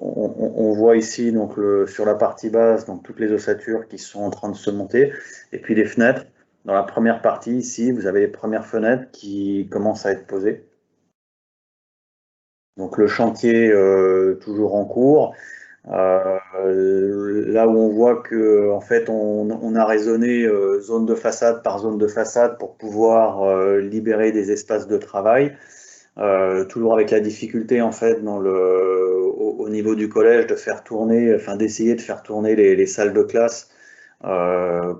On voit ici donc sur la partie basse donc toutes les ossatures qui sont en train de se monter et puis les fenêtres. Dans la première partie ici, vous avez les premières fenêtres qui commencent à être posées. Donc le chantier toujours en cours. Là où on voit que en fait on a raisonné zone de façade par zone de façade pour pouvoir libérer des espaces de travail. Toujours avec la difficulté en fait au niveau du collège de faire tourner, enfin d'essayer de faire tourner les salles de classe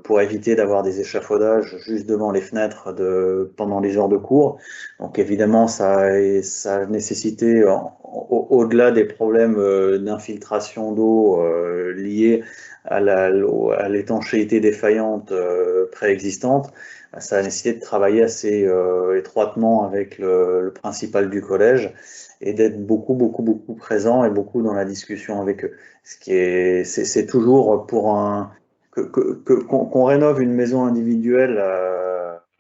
pour éviter d'avoir des échafaudages juste devant les fenêtres pendant les heures de cours. Donc évidemment ça a nécessité au-delà des problèmes d'infiltration d'eau liés à l'étanchéité défaillante préexistante, ça a nécessité de travailler assez étroitement avec le principal du collège et d'être beaucoup présent et beaucoup dans la discussion avec eux. C'est toujours pour qu'on rénove une maison individuelle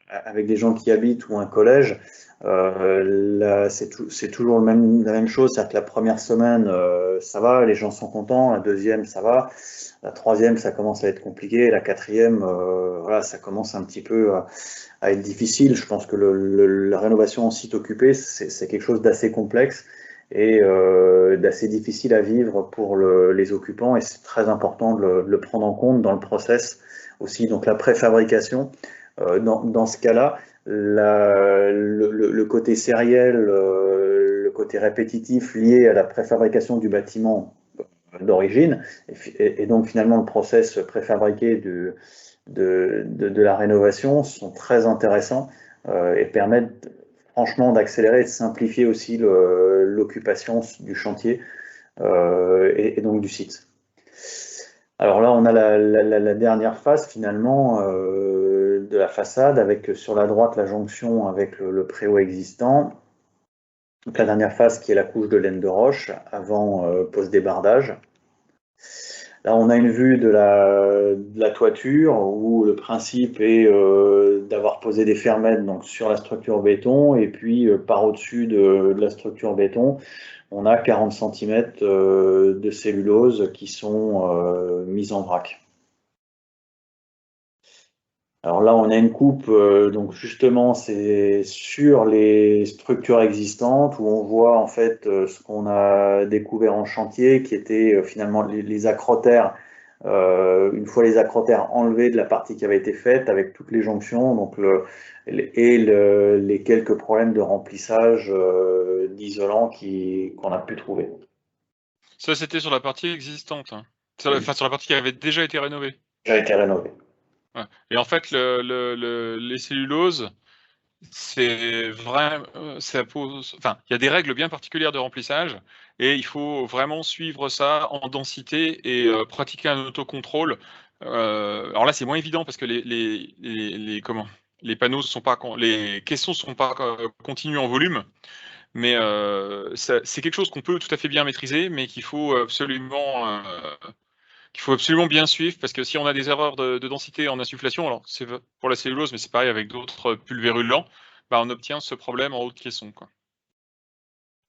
avec des gens qui habitent ou un collège. C'est toujours la même chose, c'est-à-dire que la première semaine, ça va, les gens sont contents, la deuxième, ça va, la troisième, ça commence à être compliqué, la quatrième, voilà, ça commence un petit peu à être difficile. Je pense que la rénovation en site occupé, c'est quelque chose d'assez complexe et d'assez difficile à vivre pour les occupants, et c'est très important de le prendre en compte dans le process aussi. Donc la préfabrication, dans ce cas-là, le côté sériel, le côté répétitif lié à la préfabrication du bâtiment d'origine, et donc finalement le process préfabriqué de la rénovation sont très intéressants et permettent franchement d'accélérer et de simplifier aussi l'occupation du chantier et donc du site. Alors là, on a la dernière phase finalement de la façade avec sur la droite la jonction avec le préau existant. Donc la dernière phase qui est la couche de laine de roche avant pose débardage. Là, on a une vue de la toiture où le principe est d'avoir posé des fermettes donc, sur la structure béton et puis par au-dessus de la structure béton, on a 40 cm de cellulose qui sont mises en vrac. Alors là, on a une coupe, donc justement, c'est sur les structures existantes où on voit en fait ce qu'on a découvert en chantier, qui était finalement les acrotères. Une fois les acrotères enlevés de la partie qui avait été faite avec toutes les jonctions, donc les quelques problèmes de remplissage d'isolant qu'on a pu trouver. Ça, c'était sur la partie existante, hein. Sur la partie qui avait déjà été rénovée. Qui a été rénové. Ouais. Et en fait, les celluloses, c'est vraiment, ça pose. Enfin, il y a des règles bien particulières de remplissage, et il faut vraiment suivre ça en densité et pratiquer un autocontrôle. Alors là, c'est moins évident parce que les panneaux sont pas, les caissons sont pas continus en volume. Mais c'est quelque chose qu'on peut tout à fait bien maîtriser, mais qu'il faut absolument bien suivre, parce que si on a des erreurs de densité en insufflation, alors c'est pour la cellulose, mais c'est pareil avec d'autres pulvérulents, bah on obtient ce problème en haut de caisson, quoi.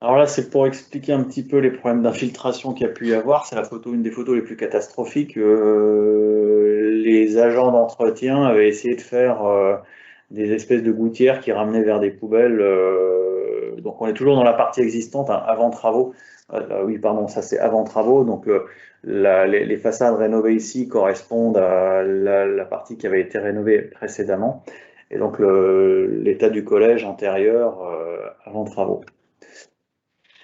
Alors là, c'est pour expliquer un petit peu les problèmes d'infiltration qu'il y a pu y avoir. C'est une des photos les plus catastrophiques. Les agents d'entretien avaient essayé de faire des espèces de gouttières qui ramenaient vers des poubelles. Donc on est toujours dans la partie existante, hein, avant travaux. Oui, pardon, ça c'est avant travaux. Donc les façades rénovées ici correspondent à la partie qui avait été rénovée précédemment. Et donc l'état du collège intérieur avant travaux.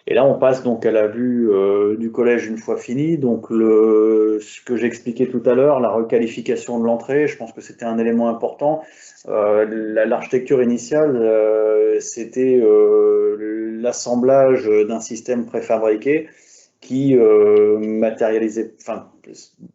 Et là, on passe donc à la vue du collège une fois fini. Donc, ce que j'expliquais tout à l'heure, la requalification de l'entrée, je pense que c'était un élément important. L'architecture initiale, c'était l'assemblage d'un système préfabriqué qui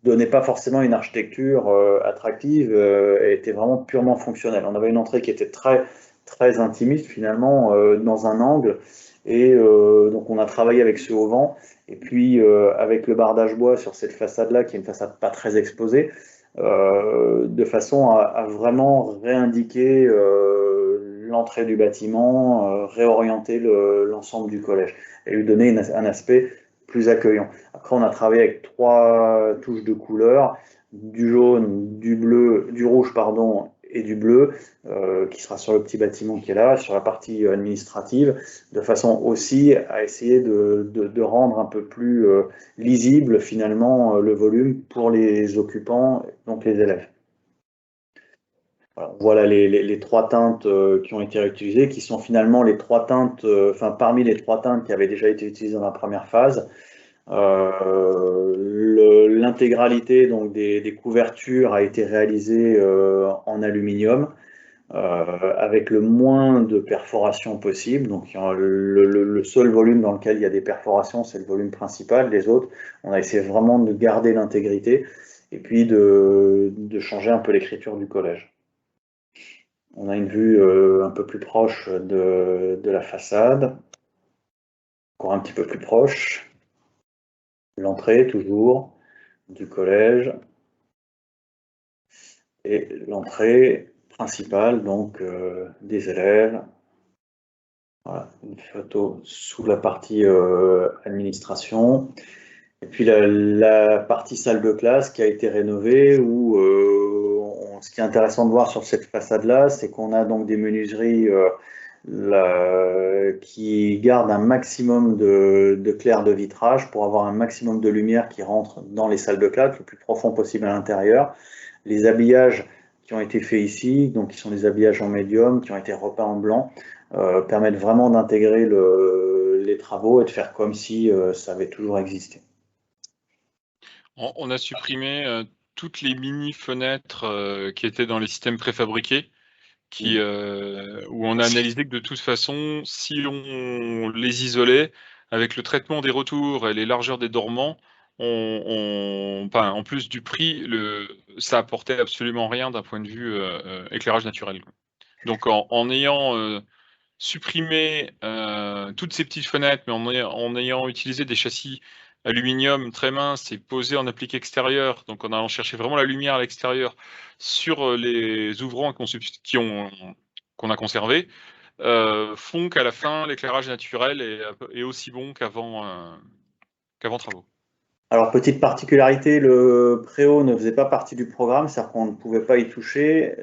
donnait pas forcément une architecture attractive, était vraiment purement fonctionnelle. On avait une entrée qui était très, très intimiste finalement, dans un angle. Et donc on a travaillé avec ce auvent, et puis avec le bardage bois sur cette façade-là, qui est une façade pas très exposée, de façon à vraiment réindiquer l'entrée du bâtiment, réorienter l'ensemble du collège, et lui donner un aspect plus accueillant. Après, on a travaillé avec 3 touches de couleurs, du jaune, du bleu, du rouge, pardon, et du bleu, qui sera sur le petit bâtiment qui est là, sur la partie administrative, de façon aussi à essayer de rendre un peu plus lisible finalement le volume pour les occupants, donc les élèves. Voilà les 3 teintes qui ont été réutilisées, qui sont finalement les 3 teintes, parmi les 3 teintes qui avaient déjà été utilisées dans la première phase. L'intégralité donc des couvertures a été réalisée en aluminium, avec le moins de perforations possible. Donc le seul volume dans lequel il y a des perforations, c'est le volume principal. Les autres, on a essayé vraiment de garder l'intégrité et puis de changer un peu l'écriture du collège. On a une vue un peu plus proche de la façade, encore un petit peu plus proche. L'entrée toujours du collège et l'entrée principale donc des élèves. Voilà, une photo sous la partie administration. Et puis la partie salle de classe qui a été rénovée, où ce qui est intéressant de voir sur cette façade-là, c'est qu'on a donc des menuiseries qui gardent un maximum de clair de vitrage pour avoir un maximum de lumière qui rentre dans les salles de classe, le plus profond possible à l'intérieur. Les habillages qui ont été faits ici, donc qui sont des habillages en médium, qui ont été repeints en blanc, permettent vraiment d'intégrer les travaux et de faire comme si ça avait toujours existé. On a supprimé toutes les mini-fenêtres qui étaient dans les systèmes préfabriqués, où on a analysé que de toute façon, si on les isolait, avec le traitement des retours et les largeurs des dormants, en plus du prix, ça apportait absolument rien d'un point de vue éclairage naturel. Donc en ayant supprimé toutes ces petites fenêtres, mais en ayant utilisé des châssis aluminium très mince et posé en applique extérieur, donc en allant chercher vraiment la lumière à l'extérieur sur les ouvrants qu'on a conservés, font qu'à la fin, l'éclairage naturel est aussi bon qu'avant travaux. Alors, petite particularité, le préau ne faisait pas partie du programme, c'est-à-dire qu'on ne pouvait pas y toucher.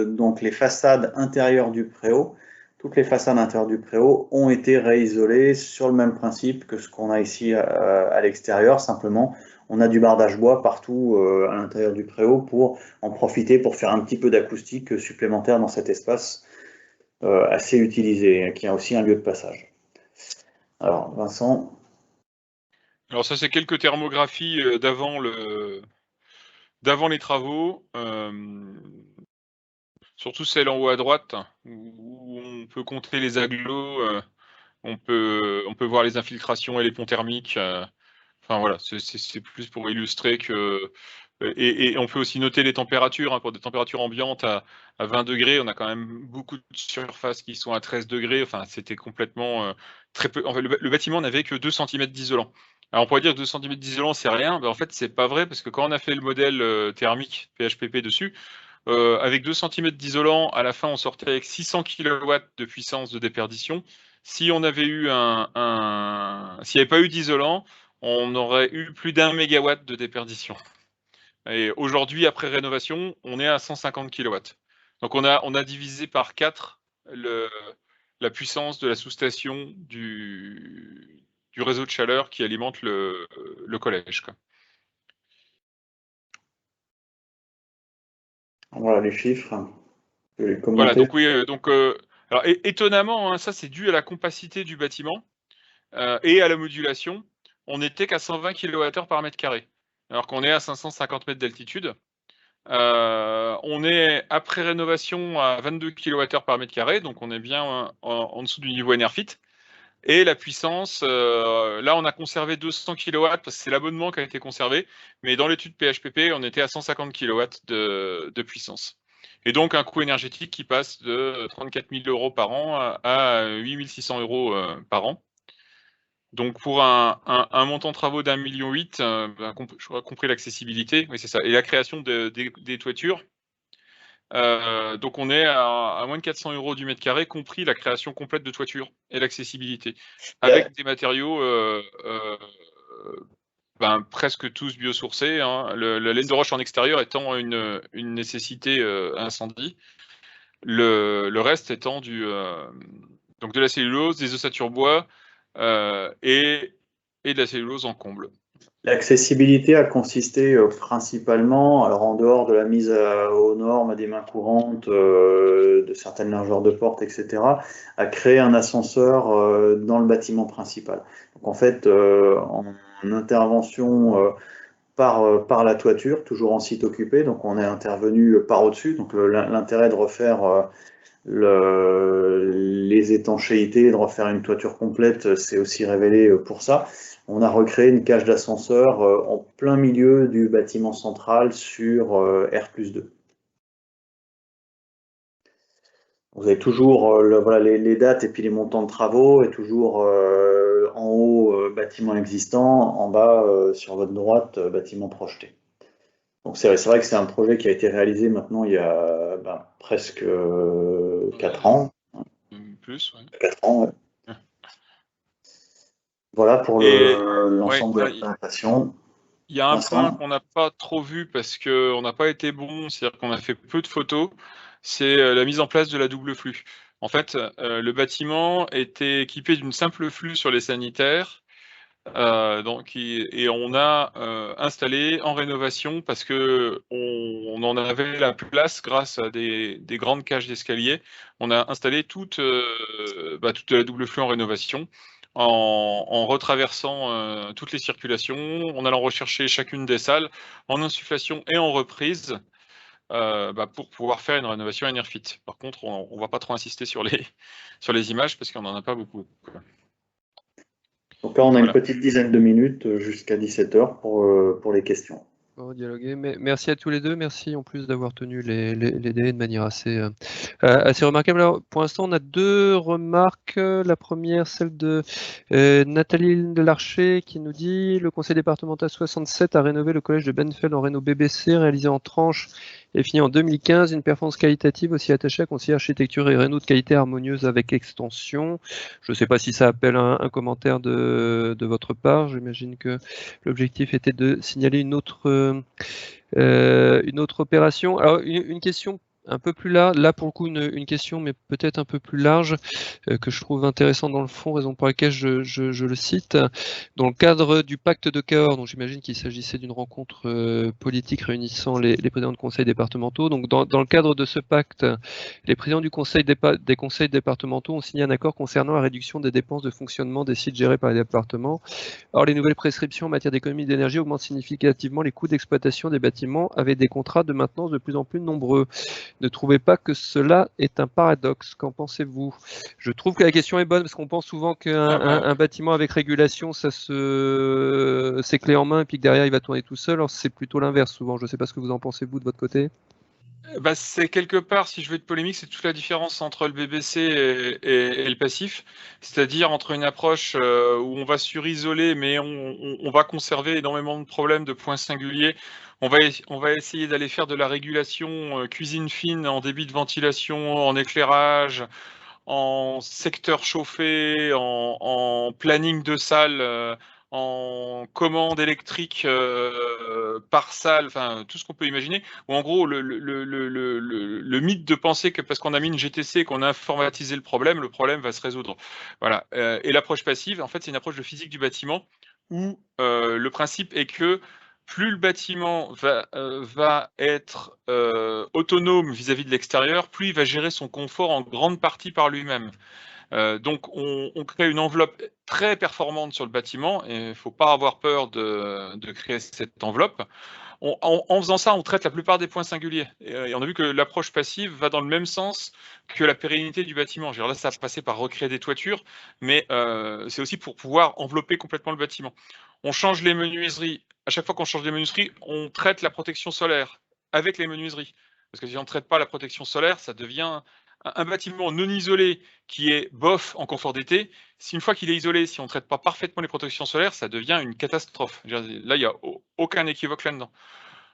Donc, les façades intérieures du préau, toutes les façades intérieures du préau ont été réisolées sur le même principe que ce qu'on a ici à l'extérieur. Simplement, on a du bardage bois partout à l'intérieur du préau pour en profiter pour faire un petit peu d'acoustique supplémentaire dans cet espace assez utilisé, qui a aussi un lieu de passage. Alors, Vincent. Alors ça, c'est quelques thermographies d'avant les travaux, surtout celle en haut à droite, où on peut compter les agglos, on peut voir les infiltrations et les ponts thermiques. Enfin voilà, c'est plus pour illustrer que... Et on peut aussi noter les températures, hein, pour des températures ambiantes à 20 degrés, on a quand même beaucoup de surfaces qui sont à 13 degrés, enfin c'était complètement très peu. En fait, le bâtiment n'avait que 2 cm d'isolant. Alors on pourrait dire que 2 cm d'isolant c'est rien, mais en fait c'est pas vrai, parce que quand on a fait le modèle thermique PHPP dessus, avec 2 cm d'isolant, à la fin on sortait avec 600 kW de puissance de déperdition. Si on avait eu s'il n'y avait pas eu d'isolant, on aurait eu plus d'1 mégawatt de déperdition. Et aujourd'hui, après rénovation, on est à 150 kW. Donc on a divisé par 4 la puissance de la sous-station du réseau de chaleur qui alimente le collège, quoi. Voilà les chiffres. Je vais les commenter. Voilà, donc oui, alors étonnamment, hein, ça c'est dû à la compacité du bâtiment et à la modulation. On n'était qu'à 120 kWh par mètre carré, alors qu'on est à 550 mètres d'altitude. On est après rénovation à 22 kWh par mètre carré, donc on est bien en dessous du niveau Enerfit. Et la puissance, là on a conservé 200 kW parce que c'est l'abonnement qui a été conservé, mais dans l'étude PHPP, on était à 150 kW de puissance. Et donc un coût énergétique qui passe de 34 000 € par an à 8 600 € par an. Donc pour un montant de travaux d'1,8 million, je crois, compris l'accessibilité, oui c'est ça, et la création des toitures, donc on est à moins de 400 € du mètre carré, compris la création complète de toiture et l'accessibilité, avec des matériaux presque tous biosourcés, hein. La laine de roche en extérieur étant une nécessité incendie, le reste étant donc de la cellulose, des ossatures bois et de la cellulose en comble. L'accessibilité a consisté principalement, alors en dehors de la mise aux normes, des mains courantes, de certaines largeurs de porte, etc., à créer un ascenseur dans le bâtiment principal. Donc en fait, en intervention par la toiture, toujours en site occupé, donc on est intervenu par au-dessus. Donc l'intérêt de refaire les étanchéités, de refaire une toiture complète, c'est aussi révélé pour ça. On a recréé une cage d'ascenseur en plein milieu du bâtiment central sur R+2. Vous avez toujours voilà, les dates et puis les montants de travaux, et toujours en haut, bâtiment existant, en bas, sur votre droite, bâtiment projeté. Donc c'est vrai que c'est un projet qui a été réalisé maintenant il y a presque 4 ans. Plus, ouais. 4 ans, ouais. Voilà pour l'ensemble de la présentation. Il y a un point qu'on n'a pas trop vu parce qu'on n'a pas été bon, c'est-à-dire qu'on a fait peu de photos, c'est la mise en place de la double flux. En fait, le bâtiment était équipé d'une simple flux sur les sanitaires, et on a installé en rénovation, parce que on en avait la place grâce à des grandes cages d'escalier, on a installé toute la double flux en rénovation, en retraversant toutes les circulations, en allant rechercher chacune des salles, en insufflation et en reprise, pour pouvoir faire une rénovation Enerfit. Par contre, on ne va pas trop insister sur les images parce qu'on n'en a pas beaucoup. Donc là, on a une petite dizaine de minutes jusqu'à 17 h pour les questions. Dialoguer. Merci à tous les deux. Merci en plus d'avoir tenu les délais de manière assez remarquable. Alors, pour l'instant, on a 2 remarques. La première, celle de Nathalie Delarcher qui nous dit « Le conseil départemental 67 a rénové le collège de Benfeld en réno BBC, réalisé en tranche et fini en 2015. Une performance qualitative aussi attachée à conseiller architecture et réno de qualité harmonieuse avec extension. » Je ne sais pas si ça appelle un commentaire de votre part. J'imagine que l'objectif était de signaler une autre opération. Alors, une question un peu plus là pour le coup, une question, mais peut-être un peu plus large, que je trouve intéressant dans le fond, raison pour laquelle je le cite. Dans le cadre du pacte de Cahors, donc j'imagine qu'il s'agissait d'une rencontre politique réunissant les présidents de conseils départementaux. Donc, dans le cadre de ce pacte, les présidents des conseils départementaux ont signé un accord concernant la réduction des dépenses de fonctionnement des sites gérés par les départements. Or, les nouvelles prescriptions en matière d'économie d'énergie augmentent significativement les coûts d'exploitation des bâtiments avec des contrats de maintenance de plus en plus nombreux. Ne trouvez pas que cela est un paradoxe? Qu'en pensez-vous? Je trouve que la question est bonne parce qu'on pense souvent qu'un bâtiment avec régulation, c'est clé en main et puis que derrière il va tourner tout seul. Alors c'est plutôt l'inverse souvent. Je ne sais pas ce que vous en pensez vous de votre côté. C'est quelque part, si je veux être polémique, c'est toute la différence entre le BBC et le passif, c'est-à-dire entre une approche où on va surisoler, mais on va conserver énormément de problèmes de points singuliers. On va essayer d'aller faire de la régulation cuisine fine en débit de ventilation, en éclairage, en secteur chauffé, en planning de salle, en commande électrique par salle, enfin tout ce qu'on peut imaginer. Ou en gros, le mythe de penser que parce qu'on a mis une GTC, qu'on a informatisé le problème va se résoudre. Voilà. Et l'approche passive, en fait, c'est une approche de physique du bâtiment où le principe est que plus le bâtiment va être autonome vis-à-vis de l'extérieur, plus il va gérer son confort en grande partie par lui-même. Donc on crée une enveloppe très performante sur le bâtiment et il ne faut pas avoir peur de créer cette enveloppe. En faisant ça, on traite la plupart des points singuliers. Et on a vu que l'approche passive va dans le même sens que la pérennité du bâtiment. Là, ça va passer par recréer des toitures, mais c'est aussi pour pouvoir envelopper complètement le bâtiment. On change les menuiseries. À chaque fois qu'on change les menuiseries, on traite la protection solaire avec les menuiseries. Parce que si on ne traite pas la protection solaire, ça devient un bâtiment non isolé qui est bof en confort d'été. Si une fois qu'il est isolé, si on ne traite pas parfaitement les protections solaires, ça devient une catastrophe. Là, il n'y a aucun équivoque là-dedans.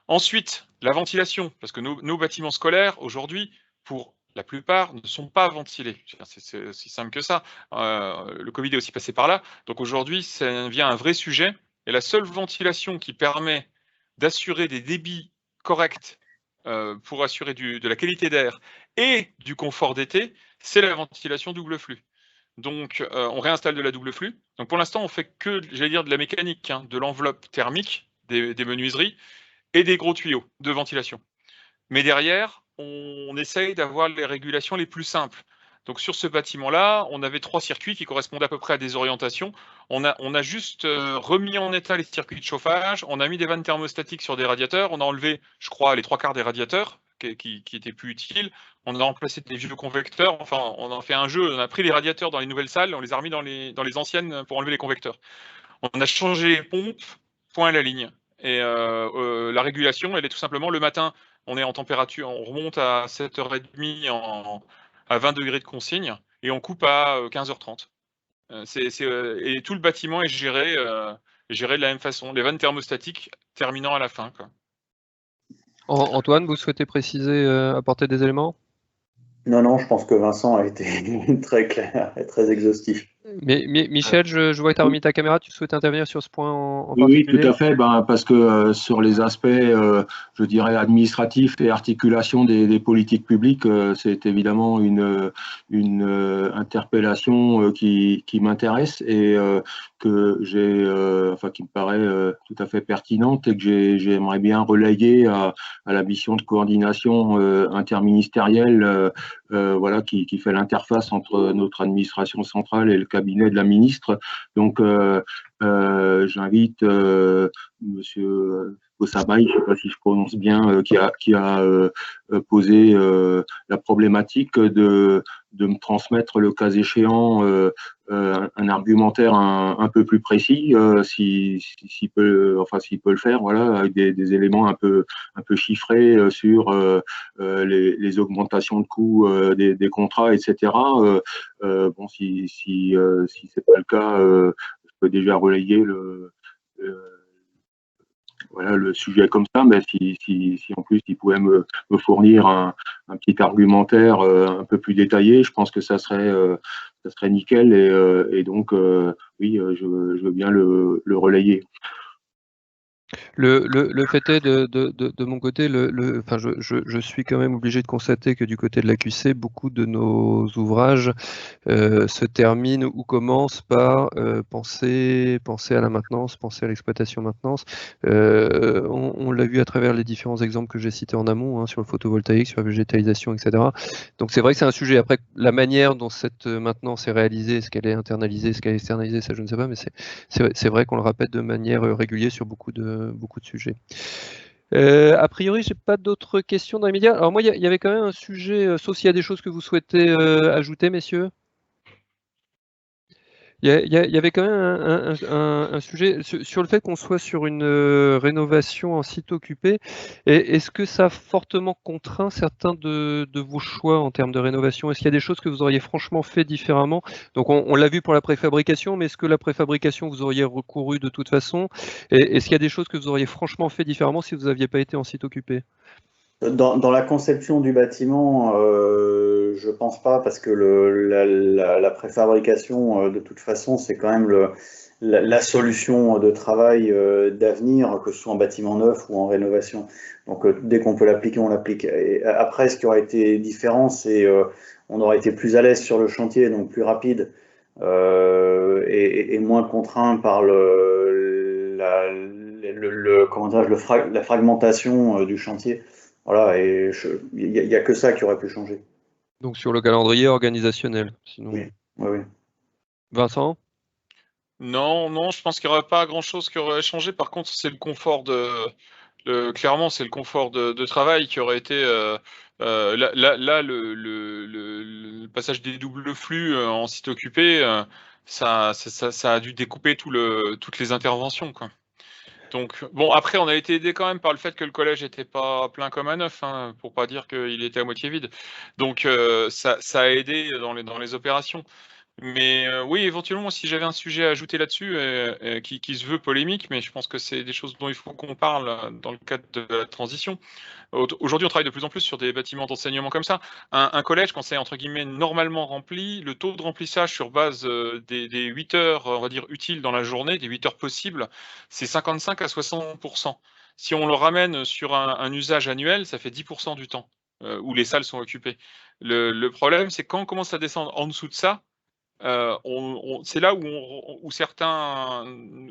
Ensuite, la ventilation, parce que nos bâtiments scolaires, aujourd'hui, pour la plupart, ne sont pas ventilés. C'est aussi simple que ça. Le Covid est aussi passé par là. Donc aujourd'hui, ça devient un vrai sujet. Et la seule ventilation qui permet d'assurer des débits corrects pour assurer de la qualité d'air et du confort d'été, c'est la ventilation double flux. Donc, on réinstalle de la double flux. Donc, pour l'instant, on fait que, j'allais dire, de la mécanique, de l'enveloppe thermique des menuiseries et des gros tuyaux de ventilation. Mais derrière, on essaye d'avoir les régulations les plus simples. Donc, sur ce bâtiment-là, on avait 3 circuits qui correspondaient à peu près à des orientations. On a juste remis en état les circuits de chauffage, on a mis des vannes thermostatiques sur des radiateurs, on a enlevé, je crois, les 3/4 des radiateurs qui étaient plus utiles, on a remplacé des vieux convecteurs, enfin, on a fait un jeu, on a pris les radiateurs dans les nouvelles salles, on les a remis dans les anciennes pour enlever les convecteurs. On a changé les pompes, point à la ligne. Et la régulation, elle est tout simplement le matin, on est en température, on remonte à 7h30 à 20 degrés de consigne et on coupe à 15h30. Et tout le bâtiment est géré de la même façon, les vannes thermostatiques terminant à la fin, quoi. Antoine, vous souhaitez préciser, apporter des éléments? Non, je pense que Vincent a été très clair et très exhaustif. Mais Michel, je vois que tu as remis ta caméra, tu souhaites intervenir sur ce point en particulier? Oui, tout à fait, parce que sur les aspects, je dirais, administratifs et articulation des politiques publiques, c'est évidemment une interpellation qui m'intéresse et que qui me paraît tout à fait pertinente et que j'aimerais bien relayer à la mission de coordination interministérielle qui fait l'interface entre notre administration centrale et le cabinet de la ministre. Donc, j'invite Monsieur Bossamaï, je ne sais pas si je prononce bien, qui a posé la problématique de me transmettre le cas échéant un argumentaire un peu plus précis, s'il peut le faire, voilà, avec des éléments un peu chiffrés sur les augmentations de coûts des contrats, etc. Bon, si c'est pas le cas, je peux déjà relayer voilà, le sujet comme ça, mais si en plus il pouvait me fournir un petit argumentaire un peu plus détaillé, je pense que ça serait nickel, et donc oui, je veux bien le relayer. Le fait est de mon côté, enfin, je suis quand même obligé de constater que du côté de l'AQC, beaucoup de nos ouvrages se terminent ou commencent par penser à la maintenance, penser à l'exploitation maintenance. On l'a vu à travers les différents exemples que j'ai cités en amont, hein, sur le photovoltaïque, sur la végétalisation, etc. Donc c'est vrai que c'est un sujet. Après, la manière dont cette maintenance est réalisée, est-ce qu'elle est internalisée, est-ce qu'elle est externalisée, ça je ne sais pas, mais c'est vrai qu'on le répète de manière régulière sur beaucoup de sujets. A priori, j'ai pas d'autres questions dans les médias. Alors moi, il y avait quand même un sujet, sauf s'il y a des choses que vous souhaitez ajouter, messieurs. Il y avait quand même un sujet sur le fait qu'on soit sur une rénovation en site occupé. Est-ce que ça a fortement contraint certains de vos choix en termes de rénovation? Est-ce qu'il y a des choses que vous auriez franchement fait différemment? Donc on l'a vu pour la préfabrication, mais est-ce que la préfabrication, vous auriez recouru de toute façon? Et est-ce qu'il y a des choses que vous auriez franchement fait différemment si vous n'aviez pas été en site occupé? Dans la conception du bâtiment, je pense pas, parce que la préfabrication, de toute façon, c'est quand même la solution de travail d'avenir, que ce soit en bâtiment neuf ou en rénovation. Donc dès qu'on peut l'appliquer, on l'applique. Après, ce qui aurait été différent, c'est on aurait été plus à l'aise sur le chantier, donc plus rapide, et moins contraint par comment dirais-je, la fragmentation du chantier. Voilà, et il n'y a que ça qui aurait pu changer. Donc sur le calendrier organisationnel, sinon. Oui, oui. Vincent? Non, je pense qu'il n'y aurait pas grand-chose qui aurait changé. Par contre, c'est le confort clairement, c'est le confort de travail qui aurait été là, le passage des doubles flux en site occupé, ça a dû découper toutes les interventions, quoi. Donc bon, après, on a été aidé quand même par le fait que le collège n'était pas plein comme à neuf, hein, pour pas dire qu'il était à moitié vide. Donc ça a aidé dans les opérations. Mais oui, éventuellement, si j'avais un sujet à ajouter là-dessus, qui se veut polémique, mais je pense que c'est des choses dont il faut qu'on parle dans le cadre de la transition. Aujourd'hui, on travaille de plus en plus sur des bâtiments d'enseignement comme ça. Un collège, quand c'est entre guillemets normalement rempli, le taux de remplissage sur base des 8 heures, on va dire, utiles dans la journée, des 8 heures possibles, c'est 55 à 60%. Si on le ramène sur un usage annuel, ça fait 10% du temps où les salles sont occupées. Le problème, c'est quand on commence à descendre en dessous de ça, c'est là où certains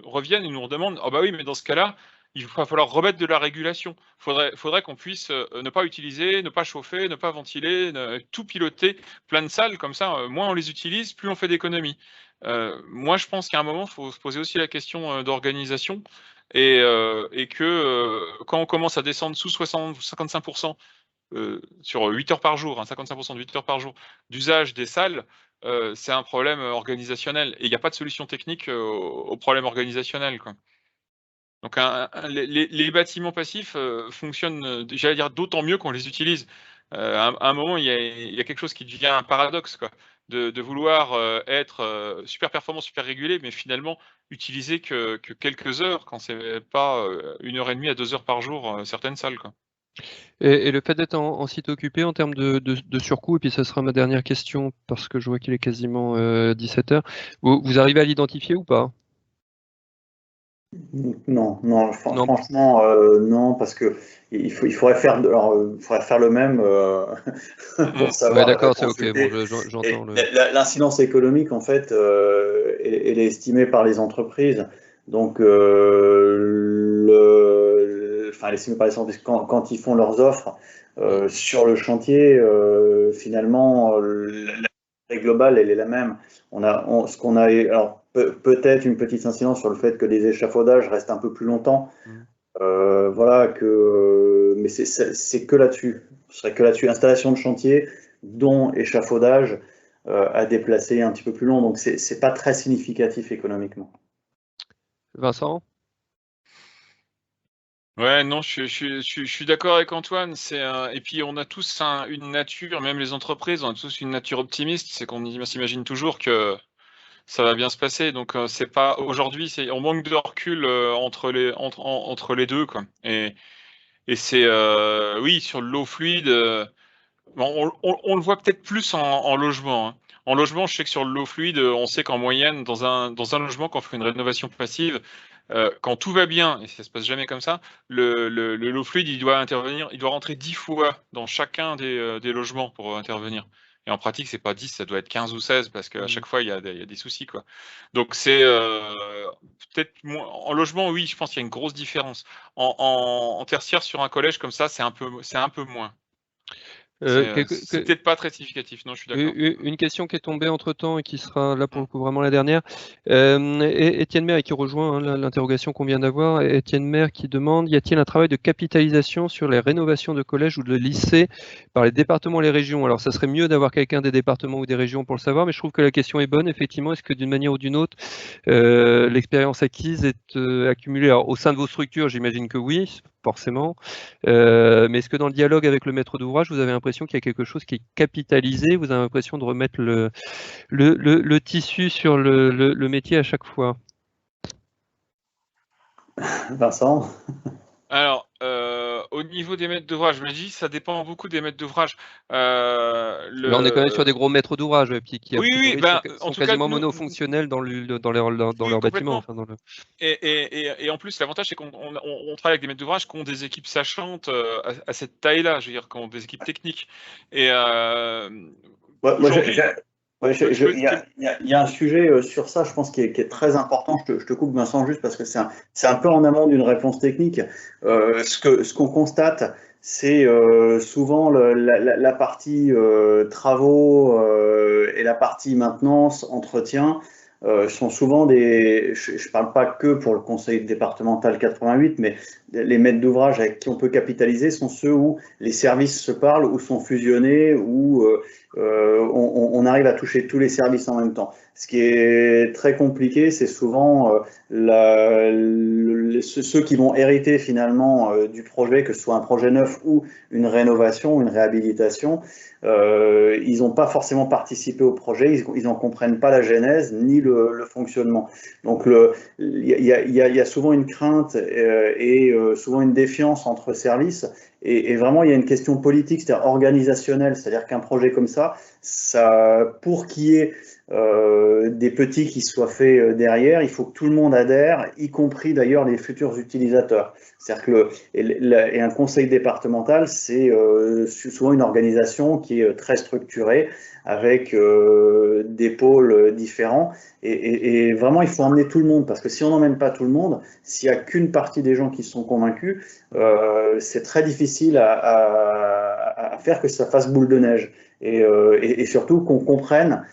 reviennent et nous redemandent: «Ah bah oui, mais dans ce cas-là, il va falloir remettre de la régulation. Faudrait qu'on puisse, ne pas utiliser, ne pas chauffer, ne pas ventiler, tout piloter, plein de salles comme ça, moins on les utilise, plus on fait d'économies». Moi, je pense qu'à un moment, il faut se poser aussi la question, d'organisation, et que, quand on commence à descendre sous 60 ou 55%, sur 8 heures par jour, hein, 55% de 8 heures par jour d'usage des salles, c'est un problème organisationnel, et il n'y a pas de solution technique au problème organisationnel, quoi. Donc les bâtiments passifs fonctionnent, j'allais dire, d'autant mieux qu'on les utilise. À un moment, il y a quelque chose qui devient un paradoxe, quoi, de vouloir être super performant, super régulé, mais finalement utiliser que quelques heures, quand c'est pas 1 heure et demie à 2 heures par jour, certaines salles, quoi. Et le fait d'être en site occupé en termes de surcoût, et puis ça sera ma dernière question parce que je vois qu'il est quasiment 17h, vous arrivez à l'identifier ou pas? Non, Non. franchement, non, parce que il faudrait faire le même pour savoir. Ouais, d'accord, c'est ok. consulter. Bon, j'entends le. L'incidence économique, en fait, elle est estimée par les entreprises. Donc, elle est estimée par les entreprises quand ils font leurs offres sur le chantier. Finalement, la règle globale, elle est la même. Ce qu'on a, alors peut-être une petite incidence sur le fait que les échafaudages restent un peu plus longtemps. Voilà, mais c'est que là-dessus. Ce serait que là-dessus. Installation de chantier, dont échafaudage. à déplacer un petit peu plus long. Donc, c'est pas très significatif économiquement. Vincent? Ouais, non, je suis d'accord avec Antoine. Et puis on a tous une nature, même les entreprises, on a tous une nature optimiste. C'est qu'on s'imagine toujours que ça va bien se passer. Donc c'est pas aujourd'hui, on manque de recul entre les deux, quoi. Et c'est oui, sur l'eau fluide. Bon, on le voit peut-être plus en logement, hein. En logement, je sais que sur l'eau fluide, on sait qu'en moyenne, dans un logement, quand on fait une rénovation passive, quand tout va bien, et ça se passe jamais comme ça, le l'eau fluide, il doit intervenir, il doit rentrer 10 fois dans chacun des logements pour intervenir. Et en pratique, c'est pas 10, ça doit être 15 ou 16 parce qu'à chaque fois, il y a des soucis, quoi. Donc c'est peut-être moins en logement, oui, je pense qu'il y a une grosse différence. En tertiaire, sur un collège comme ça, c'est un peu moins. C'est peut-être pas très significatif, non, je suis d'accord. Une question qui est tombée entre-temps et qui sera là pour le coup vraiment la dernière. Étienne Maire, et qui rejoint l'interrogation qu'on vient d'avoir, Étienne Maire qui demande: y a-t-il un travail de capitalisation sur les rénovations de collèges ou de lycées par les départements et les régions? Alors ça serait mieux d'avoir quelqu'un des départements ou des régions pour le savoir, mais je trouve que la question est bonne, effectivement. Est-ce que d'une manière ou d'une autre, l'expérience acquise est accumulée? Alors, au sein de vos structures, j'imagine que oui, forcément. Mais est-ce que dans le dialogue avec le maître d'ouvrage, vous avez l'impression qu'il y a quelque chose qui est capitalisé? Vous avez l'impression de remettre le tissu sur le métier à chaque fois? Vincent? Alors, au niveau des maîtres d'ouvrage, je me dis, ça dépend beaucoup des maîtres d'ouvrage. Là, on est quand même sur des gros maîtres d'ouvrage qui a Oui, priori en sont tout cas, quasiment nous, monofonctionnels dans leur oui, bâtiment. complètement. Enfin, Et en plus, l'avantage, c'est qu'on travaille avec des maîtres d'ouvrage qui ont des équipes sachantes à cette taille-là, je veux dire, qui ont des équipes techniques. Et aujourd'hui, Il y a un sujet sur ça, je pense, qui est très important. Je te coupe, Vincent, juste parce que c'est un peu en amont d'une réponse technique. Ce qu'on constate, c'est souvent la partie travaux et la partie maintenance, entretien. Sont souvent je ne parle pas que pour le conseil départemental 88, mais les maîtres d'ouvrage avec qui on peut capitaliser sont ceux où les services se parlent, ou sont fusionnés, où on arrive à toucher tous les services en même temps. Ce qui est très compliqué, c'est souvent ceux qui vont hériter finalement du projet, que ce soit un projet neuf ou une rénovation, une réhabilitation. Ils n'ont pas forcément participé au projet, ils n'en comprennent pas la genèse ni le fonctionnement. Donc il y a souvent une crainte et souvent une défiance entre services. Et vraiment, il y a une question politique, c'est-à-dire organisationnelle, c'est-à-dire qu'un projet comme ça, pour qu'il y ait des petits qui soient faits derrière, il faut que tout le monde adhère, y compris d'ailleurs les futurs utilisateurs. C'est-à-dire que un conseil départemental, c'est souvent une organisation qui est très structurée, avec des pôles différents. Et vraiment, il faut emmener tout le monde, parce que si on n'emmène pas tout le monde, s'il n'y a qu'une partie des gens qui sont convaincus, c'est très difficile à faire que ça fasse boule de neige. Et surtout qu'on comprenne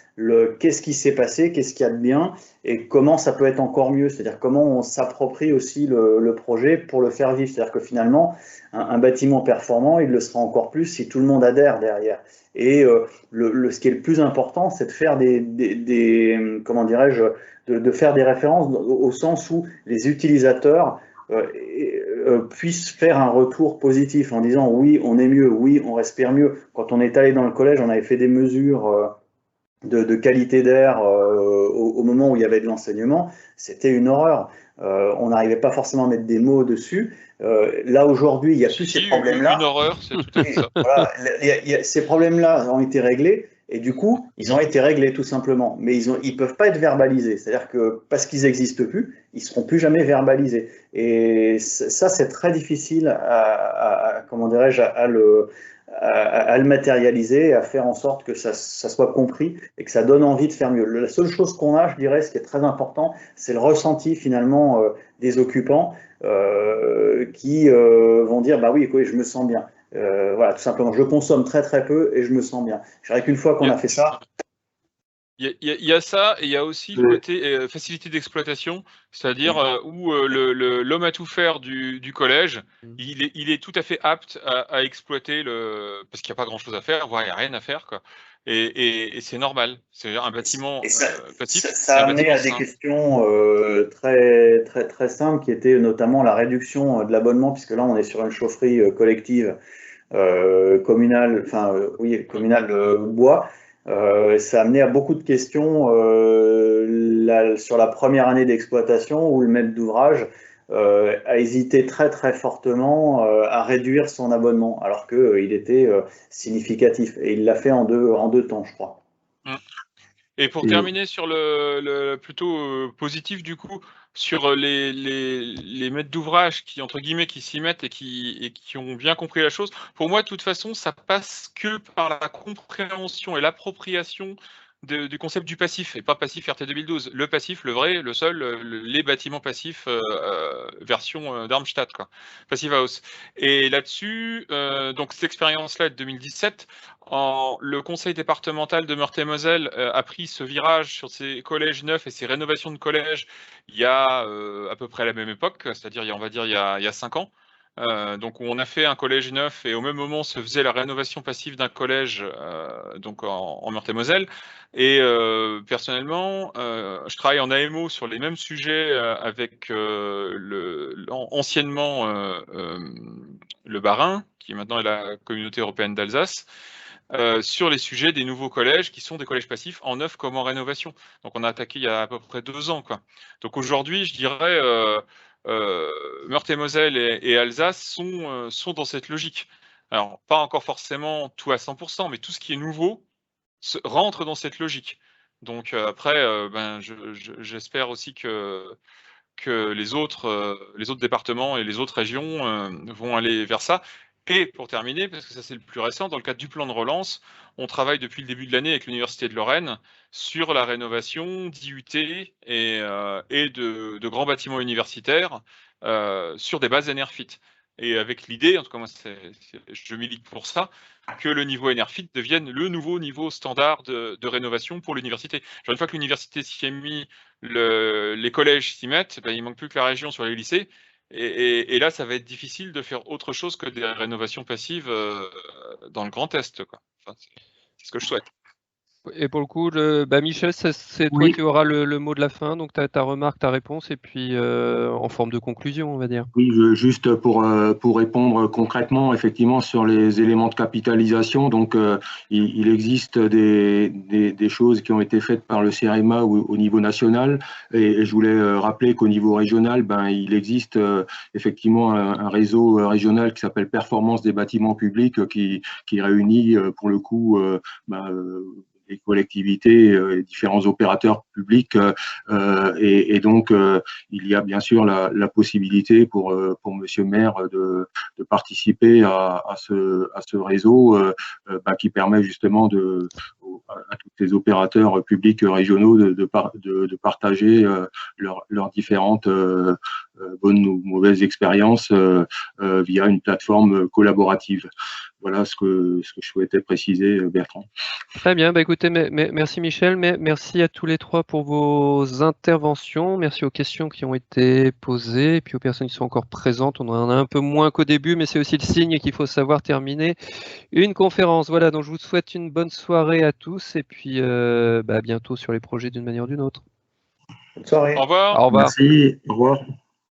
qu'est-ce qui s'est passé, qu'est-ce qu'il y a de bien, et comment ça peut être encore mieux. C'est-à-dire comment on s'approprie aussi le projet pour le faire vivre. C'est-à-dire que finalement, un bâtiment performant, il le sera encore plus si tout le monde adhère derrière. Et ce qui est le plus important, c'est de faire comment dirais-je, de faire des références au sens où les utilisateurs puissent faire un retour positif en disant oui, on est mieux, oui, on respire mieux. Quand on est allé dans le collège, on avait fait des mesures de qualité d'air au moment où il y avait de l'enseignement. C'était une horreur. On n'arrivait pas forcément à mettre des mots dessus. Là, aujourd'hui, il n'y a plus ces problèmes-là. Une horreur, c'est tout à fait ça. Voilà, ces problèmes-là ont été réglés. Et du coup, ils ont été réglés tout simplement. Mais ils peuvent pas être verbalisés. C'est-à-dire que parce qu'ils n'existent plus, ils seront plus jamais verbalisés. Et ça, c'est très difficile comment dirais-je, à le matérialiser, à faire en sorte que ça soit compris et que ça donne envie de faire mieux. La seule chose qu'on a, je dirais, ce qui est très important, c'est le ressenti finalement des occupants qui vont dire bah oui, je me sens bien. Voilà, tout simplement, je consomme très très peu et je me sens bien. Je dirais qu'une fois qu'on a fait ça, Il y a ça, et il y a aussi le côté facilité d'exploitation, c'est-à-dire où l'homme à tout faire du collège, il est tout à fait apte à exploiter parce qu'il n'y a pas grand-chose à faire, voire il n'y a rien à faire, quoi. Et c'est normal. C'est un bâtiment passif. Ça a amené à des questions très, très, très simples qui étaient notamment la réduction de l'abonnement, puisque là on est sur une chaufferie collective communale, communale bois. Ça a amené à beaucoup de questions sur la première année d'exploitation où le maître d'ouvrage a hésité très très fortement à réduire son abonnement alors qu'il était significatif, et il l'a fait en deux temps, je crois. Et pour terminer sur le plutôt positif, du coup, sur les maîtres d'ouvrage qui, entre guillemets, qui s'y mettent et qui ont bien compris la chose, pour moi, de toute façon, ça passe que par la compréhension et l'appropriation du concept du passif, et pas passif RT 2012. Le passif, le vrai, le seul, les bâtiments passifs version Darmstadt, quoi. Passive House. Et là-dessus, donc cette expérience-là de 2017, le conseil départemental de Meurthe-et-Moselle a pris ce virage sur ses collèges neufs et ses rénovations de collèges il y a à peu près à la même époque, c'est-à-dire on va dire il y a 5 ans. Donc où on a fait un collège neuf et au même moment se faisait la rénovation passive d'un collège donc en Meurthe-et-Moselle. Et personnellement, je travaille en AMO sur les mêmes sujets avec anciennement le Bas-Rhin, qui maintenant est la communauté européenne d'Alsace, sur les sujets des nouveaux collèges qui sont des collèges passifs en neuf comme en rénovation. Donc on a attaqué il y a à peu près 2 ans, quoi. Donc aujourd'hui, je dirais Meurthe-et-Moselle et Alsace sont dans cette logique. Alors, pas encore forcément tout à 100%, mais tout ce qui est nouveau rentre dans cette logique. Donc après, j'espère aussi que les autres départements et les autres régions vont aller vers ça. Et pour terminer, parce que ça c'est le plus récent, dans le cadre du plan de relance, on travaille depuis le début de l'année avec l'Université de Lorraine sur la rénovation d'IUT et de grands bâtiments universitaires sur des bases Enerfit. Et avec l'idée, en tout cas moi je milite pour ça, que le niveau Enerfit devienne le nouveau niveau standard de rénovation pour l'université. Genre, une fois que l'université s'y est mis, les collèges s'y mettent, il manque plus que la région sur les lycées. Et là, ça va être difficile de faire autre chose que des rénovations passives dans le Grand Est, quoi. Enfin, c'est ce que je souhaite. Et pour le coup, Michel, c'est toi Oui. qui auras le mot de la fin, donc ta remarque, ta réponse, et puis en forme de conclusion, on va dire. Oui, juste pour répondre concrètement, effectivement, sur les éléments de capitalisation. Donc, il existe des choses qui ont été faites par le CRMA au niveau national, et je voulais rappeler qu'au niveau régional, il existe effectivement un réseau régional qui s'appelle Performance des bâtiments publics, qui réunit pour le coup les collectivités et différents opérateurs publics, et donc il y a bien sûr la possibilité pour Monsieur Maire de participer à ce réseau qui permet justement à tous les opérateurs publics régionaux de partager leurs différentes bonnes ou mauvaises expériences via une plateforme collaborative. Voilà ce que je souhaitais préciser, Bertrand. Très bien, écoutez, merci Michel, merci à tous les trois pour vos interventions, merci aux questions qui ont été posées, et puis aux personnes qui sont encore présentes. On en a un peu moins qu'au début, mais c'est aussi le signe qu'il faut savoir terminer une conférence. Voilà, donc je vous souhaite une bonne soirée à tous, et puis à bientôt sur les projets d'une manière ou d'une autre. Bonne soirée. Au revoir. Au revoir. Merci, au revoir.